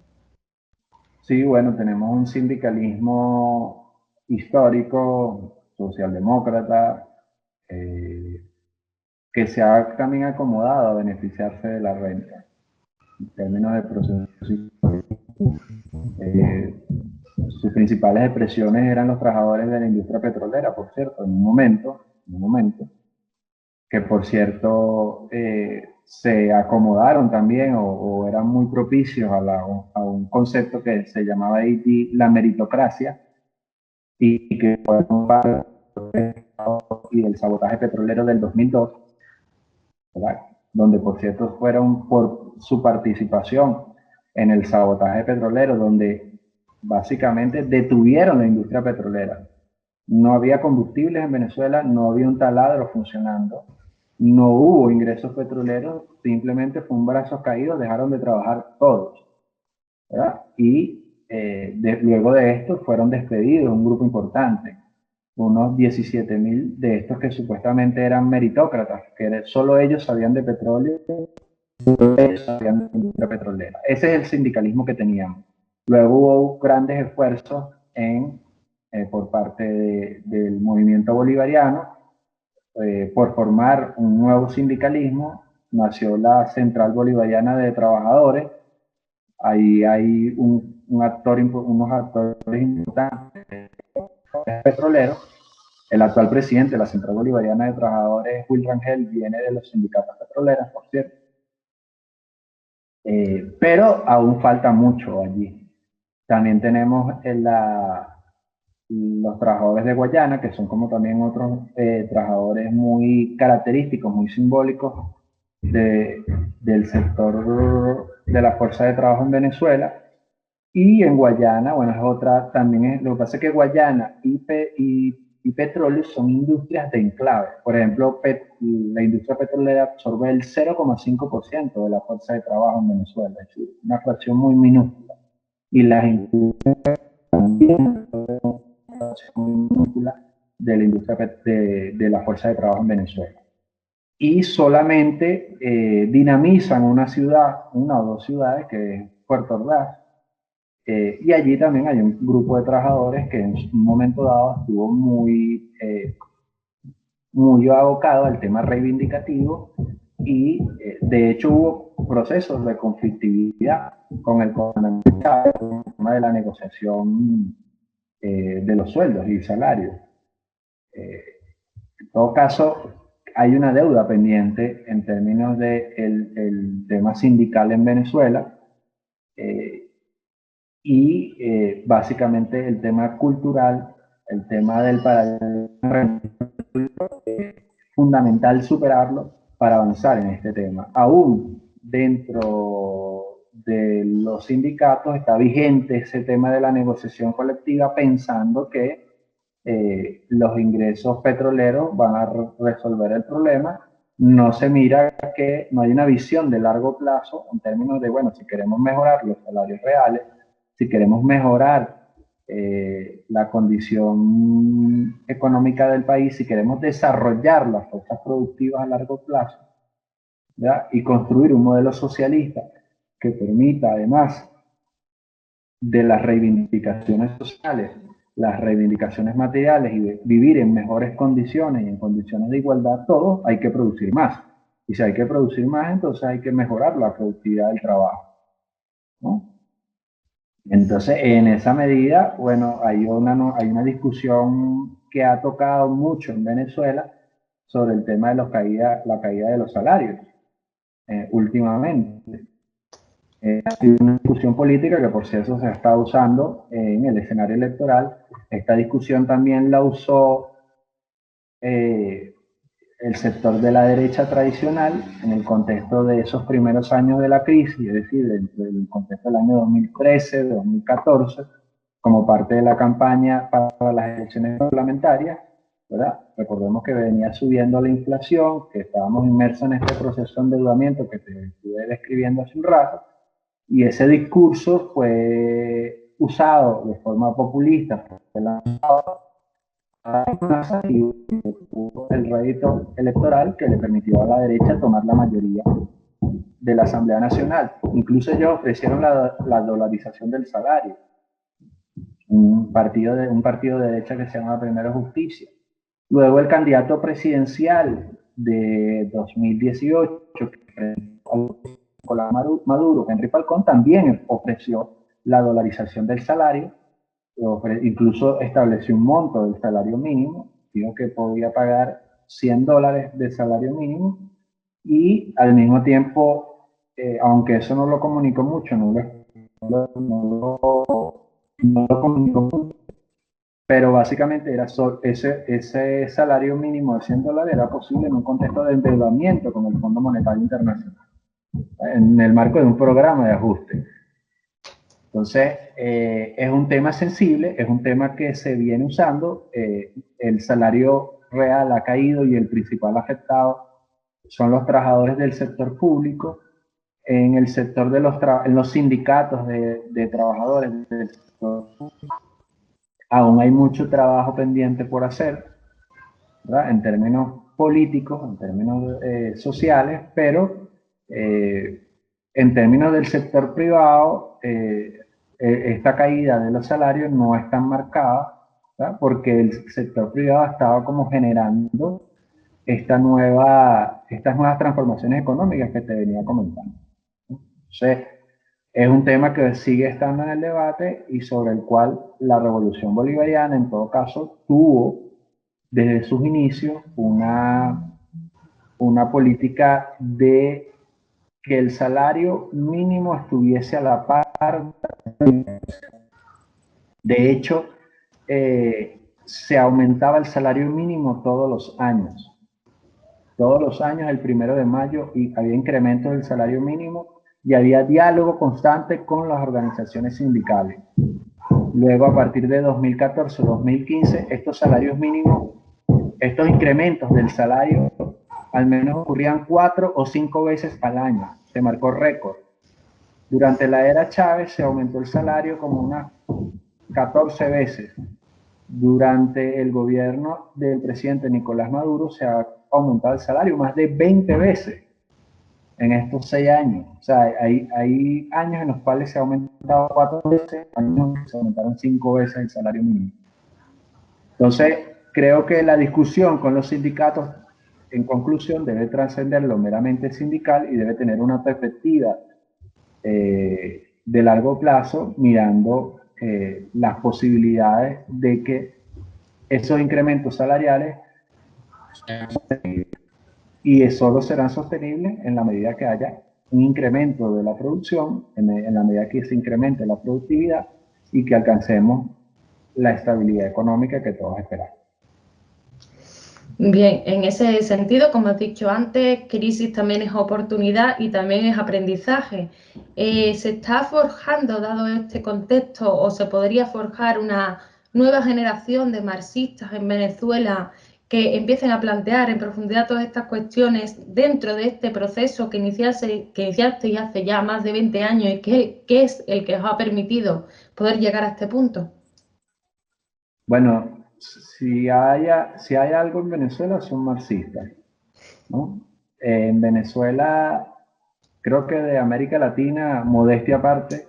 Sí, bueno, tenemos un sindicalismo histórico, socialdemócrata, que se ha también acomodado a beneficiarse de la renta, en términos de procesos. Sus principales expresiones eran los trabajadores de la industria petrolera, por cierto, en un momento, que por cierto se acomodaron también o eran muy propicios a un concepto que se llamaba ahí la meritocracia, y que fue un parte y del sabotaje petrolero del 2002, ¿verdad? Donde por cierto fueron por su participación en el sabotaje petrolero, donde básicamente detuvieron la industria petrolera. No había combustibles en Venezuela, no había un taladro funcionando, no hubo ingresos petroleros, simplemente fue un brazo caído, dejaron de trabajar todos, ¿verdad? Y luego de esto fueron despedidos un grupo importante, unos 17.000 de estos que supuestamente eran meritócratas, que solo ellos sabían de petróleo, solo ellos sabían de industria petrolera. Ese es el sindicalismo que teníamos. Luego hubo grandes esfuerzos por parte del movimiento bolivariano por formar un nuevo sindicalismo. Nació la Central Bolivariana de Trabajadores. Ahí hay unos actores importantes petroleros. El actual presidente de la Central Bolivariana de Trabajadores, Will Rangel, viene de los sindicatos petroleros, por cierto. Pero aún falta mucho allí. También tenemos los trabajadores de Guayana, que son como también otros trabajadores muy característicos, muy simbólicos del sector de la fuerza de trabajo en Venezuela. Y en Guayana, bueno, es otra, también es, lo que pasa es que Guayana y petróleo son industrias de enclave. Por ejemplo, la industria petrolera absorbe el 0,5% de la fuerza de trabajo en Venezuela, es decir, una fracción muy minúscula. Y las industrias también absorben una fracción muy minúscula de la industria de la fuerza de trabajo en Venezuela. Y solamente dinamizan una o dos ciudades, que es Puerto Ordaz, y allí también hay un grupo de trabajadores que en un momento dado estuvo muy abocado al tema reivindicativo y de hecho hubo procesos de conflictividad con el tema de la negociación de los sueldos y salarios. En todo caso, hay una deuda pendiente en términos del tema sindical en Venezuela. Y básicamente el tema cultural, el tema del paradigma, es fundamental superarlo para avanzar en este tema. Aún dentro de los sindicatos está vigente ese tema de la negociación colectiva, pensando que los ingresos petroleros van a resolver el problema. No se mira que no hay una visión de largo plazo en términos de, bueno, si queremos mejorar los salarios reales, si queremos mejorar la condición económica del país, si queremos desarrollar las fuerzas productivas a largo plazo, ¿ya? Y construir un modelo socialista que permita, además de las reivindicaciones sociales, las reivindicaciones materiales y de vivir en mejores condiciones y en condiciones de igualdad, todos, hay que producir más. Y si hay que producir más, entonces hay que mejorar la productividad del trabajo, ¿no? Entonces, en esa medida, bueno, hay una discusión que ha tocado mucho en Venezuela sobre el tema de la caída de los salarios últimamente. Ha sido una discusión política que por cierto se está usando en el escenario electoral. Esta discusión también la usó el sector de la derecha tradicional en el contexto de esos primeros años de la crisis, es decir, dentro del contexto del año 2013, 2014, como parte de la campaña para las elecciones parlamentarias, ¿verdad? Recordemos que venía subiendo la inflación, que estábamos inmersos en este proceso de endeudamiento que te estuve describiendo hace un rato, y ese discurso fue usado de forma populista y el rédito electoral que le permitió a la derecha tomar la mayoría de la Asamblea Nacional. Incluso ellos ofrecieron la dolarización del salario. Un partido de derecha que se llama Primero Justicia. Luego el candidato presidencial de 2018, Nicolás Maduro, Henry Falcón, también ofreció la dolarización del salario, incluso estableció un monto del salario mínimo, dijo que podía pagar $100 de salario mínimo, y al mismo tiempo, aunque eso no lo comunicó mucho, no lo comunicó mucho, pero básicamente era ese salario mínimo de $100 era posible en un contexto de endeudamiento con el Fondo Monetario Internacional, en el marco de un programa de ajuste. Entonces, es un tema sensible, es un tema que se viene usando. El salario real ha caído y el principal afectado son los trabajadores del sector público. En el sector de en los sindicatos de trabajadores del sector público, aún hay mucho trabajo pendiente por hacer, ¿verdad? En términos políticos, en términos sociales, pero en términos del sector privado, esta caída de los salarios no es tan marcada, ¿verdad? Porque el sector privado ha estado como generando estas nuevas transformaciones económicas que te venía comentando. Entonces, es un tema que sigue estando en el debate y sobre el cual la revolución bolivariana, en todo caso, tuvo desde sus inicios una política de que el salario mínimo estuviese a la par. De hecho, se aumentaba el salario mínimo todos los años. Todos los años, el 1 de mayo, y había incrementos del salario mínimo y había diálogo constante con las organizaciones sindicales. Luego, a partir de 2014-2015, estos salarios mínimos, estos incrementos del salario, al menos ocurrían 4 o 5 veces al año. Se marcó récord. Durante la era Chávez se aumentó el salario como unas 14 veces. Durante el gobierno del presidente Nicolás Maduro se ha aumentado el salario más de 20 veces en estos 6 años. O sea, hay años en los cuales se ha aumentado 4 veces, años en los que se aumentaron 5 veces el salario mínimo. Entonces, creo que la discusión con los sindicatos, en conclusión, debe trascender lo meramente sindical y debe tener una perspectiva de largo plazo, mirando las posibilidades de que esos incrementos salariales sean sostenibles. Y solo serán sostenibles en la medida que haya un incremento de la producción, en la medida que se incremente la productividad y que alcancemos la estabilidad económica que todos esperamos.
Bien, en ese sentido, como has dicho antes, crisis también es oportunidad y también es aprendizaje. ¿Se está forjando, dado este contexto, o se podría forjar una nueva generación de marxistas en Venezuela que empiecen a plantear en profundidad todas estas cuestiones dentro de este proceso que iniciaste hace ya más de 20 años y que es el que os ha permitido poder llegar a este punto?
Bueno, si hay algo en Venezuela son marxistas, ¿no? En Venezuela, creo que de América Latina, modestia aparte,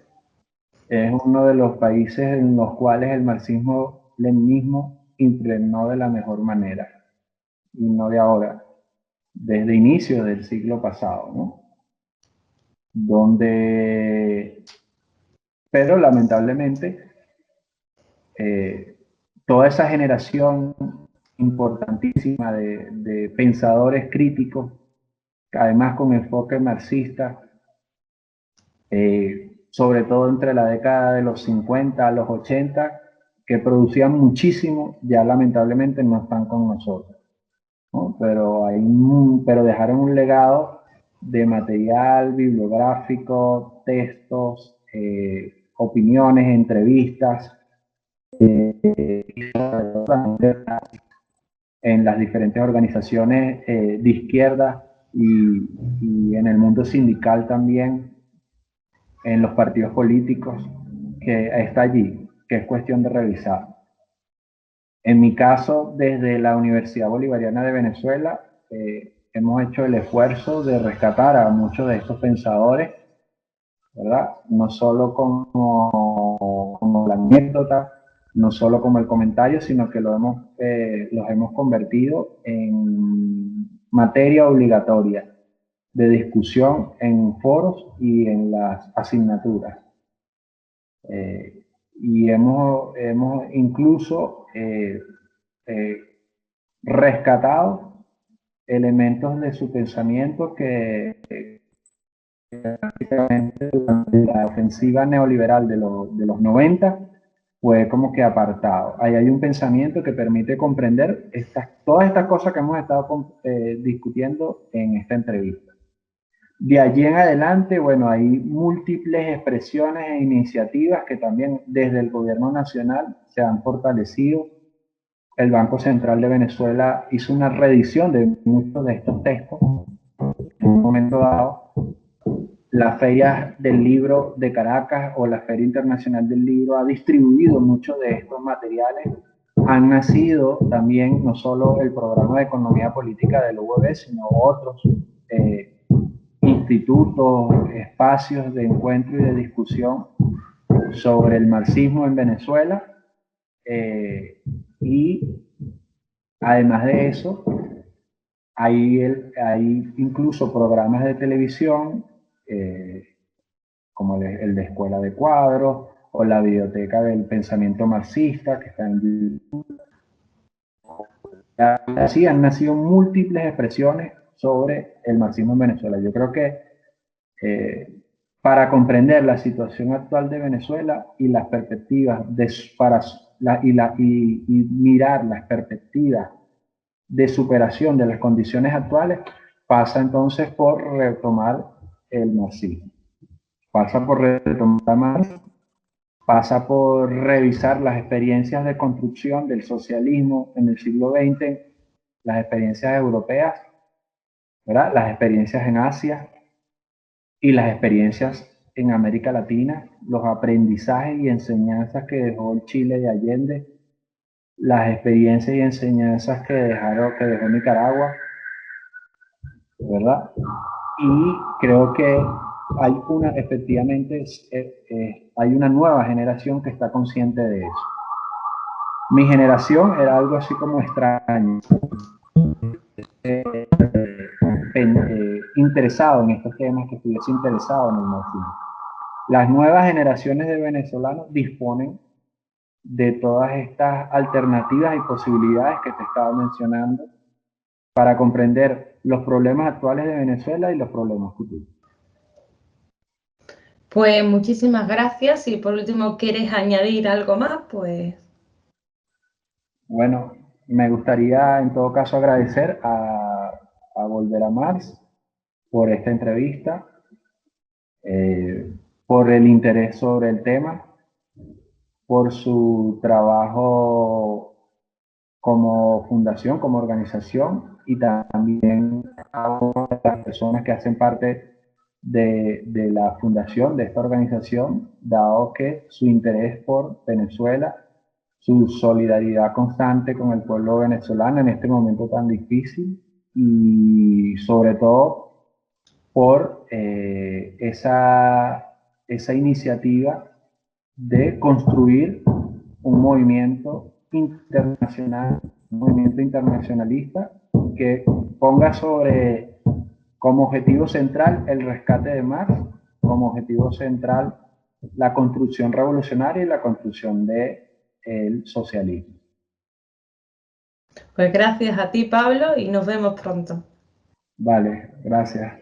es uno de los países en los cuales el marxismo-leninismo impregnó de la mejor manera, y no de ahora, desde inicio del siglo pasado, ¿no? Pero lamentablemente, toda esa generación importantísima de pensadores críticos, además con enfoque marxista, sobre todo entre la década de los 50 a los 80, que producían muchísimo, ya lamentablemente no están con nosotros, ¿no? Pero dejaron un legado de material bibliográfico, textos, opiniones, entrevistas, en las diferentes organizaciones de izquierda y en el mundo sindical también, en los partidos políticos, que está allí, que es cuestión de revisar. En mi caso, desde la Universidad Bolivariana de Venezuela, hemos hecho el esfuerzo de rescatar a muchos de estos pensadores, ¿verdad? No solo como la anécdota, no solo como el comentario, sino que los hemos convertido en materia obligatoria de discusión en foros y en las asignaturas. Y hemos incluso rescatado elementos de su pensamiento que prácticamente durante la ofensiva neoliberal de los 90 fue como que apartado. Ahí hay un pensamiento que permite comprender todas estas cosas que hemos estado discutiendo en esta entrevista. De allí en adelante, bueno, hay múltiples expresiones e iniciativas que también desde el gobierno nacional se han fortalecido. El Banco Central de Venezuela hizo una reedición de muchos de estos textos. En un momento dado, la Feria del Libro de Caracas o la Feria Internacional del Libro ha distribuido muchos de estos materiales. Han nacido también no solo el programa de economía política del UVB, sino otros institutos, espacios de encuentro y de discusión sobre el marxismo en Venezuela. Y además de eso, hay incluso programas de televisión, como el de Escuela de Cuadros o la Biblioteca del Pensamiento Marxista, que está en YouTube. Así han nacido múltiples expresiones sobre el marxismo en Venezuela. Yo creo que para comprender la situación actual de Venezuela y las perspectivas y mirar las perspectivas de superación de las condiciones actuales, pasa entonces por retomar el marxismo. Pasa por retomar Marx, pasa por revisar las experiencias de construcción del socialismo en el siglo XX, las experiencias europeas, ¿verdad? Las experiencias en Asia y las experiencias en América Latina, los aprendizajes y enseñanzas que dejó el Chile de Allende, las experiencias y enseñanzas que dejó Nicaragua, ¿verdad? Y creo que efectivamente hay una nueva generación que está consciente de eso. Mi generación era algo así como extraño, interesado en estos temas, que estuviese interesado en el marxismo. Las nuevas generaciones de venezolanos disponen de todas estas alternativas y posibilidades que te estaba mencionando para comprender los problemas actuales de Venezuela y los problemas futuros.
Pues muchísimas gracias. Si por último quieres añadir algo más, pues...
Bueno, me gustaría en todo caso agradecer a Volver a Marx por esta entrevista, por el interés sobre el tema, por su trabajo como fundación, como organización, y también a las personas que hacen parte de la fundación de esta organización, dado que su interés por Venezuela su solidaridad constante con el pueblo venezolano en este momento tan difícil y sobre todo por esa iniciativa de construir un movimiento internacional, un movimiento internacionalista que ponga como objetivo central el rescate de Marx, como objetivo central la construcción revolucionaria y la construcción del socialismo.
Pues gracias a ti, Pablo, y nos vemos pronto.
Vale, gracias.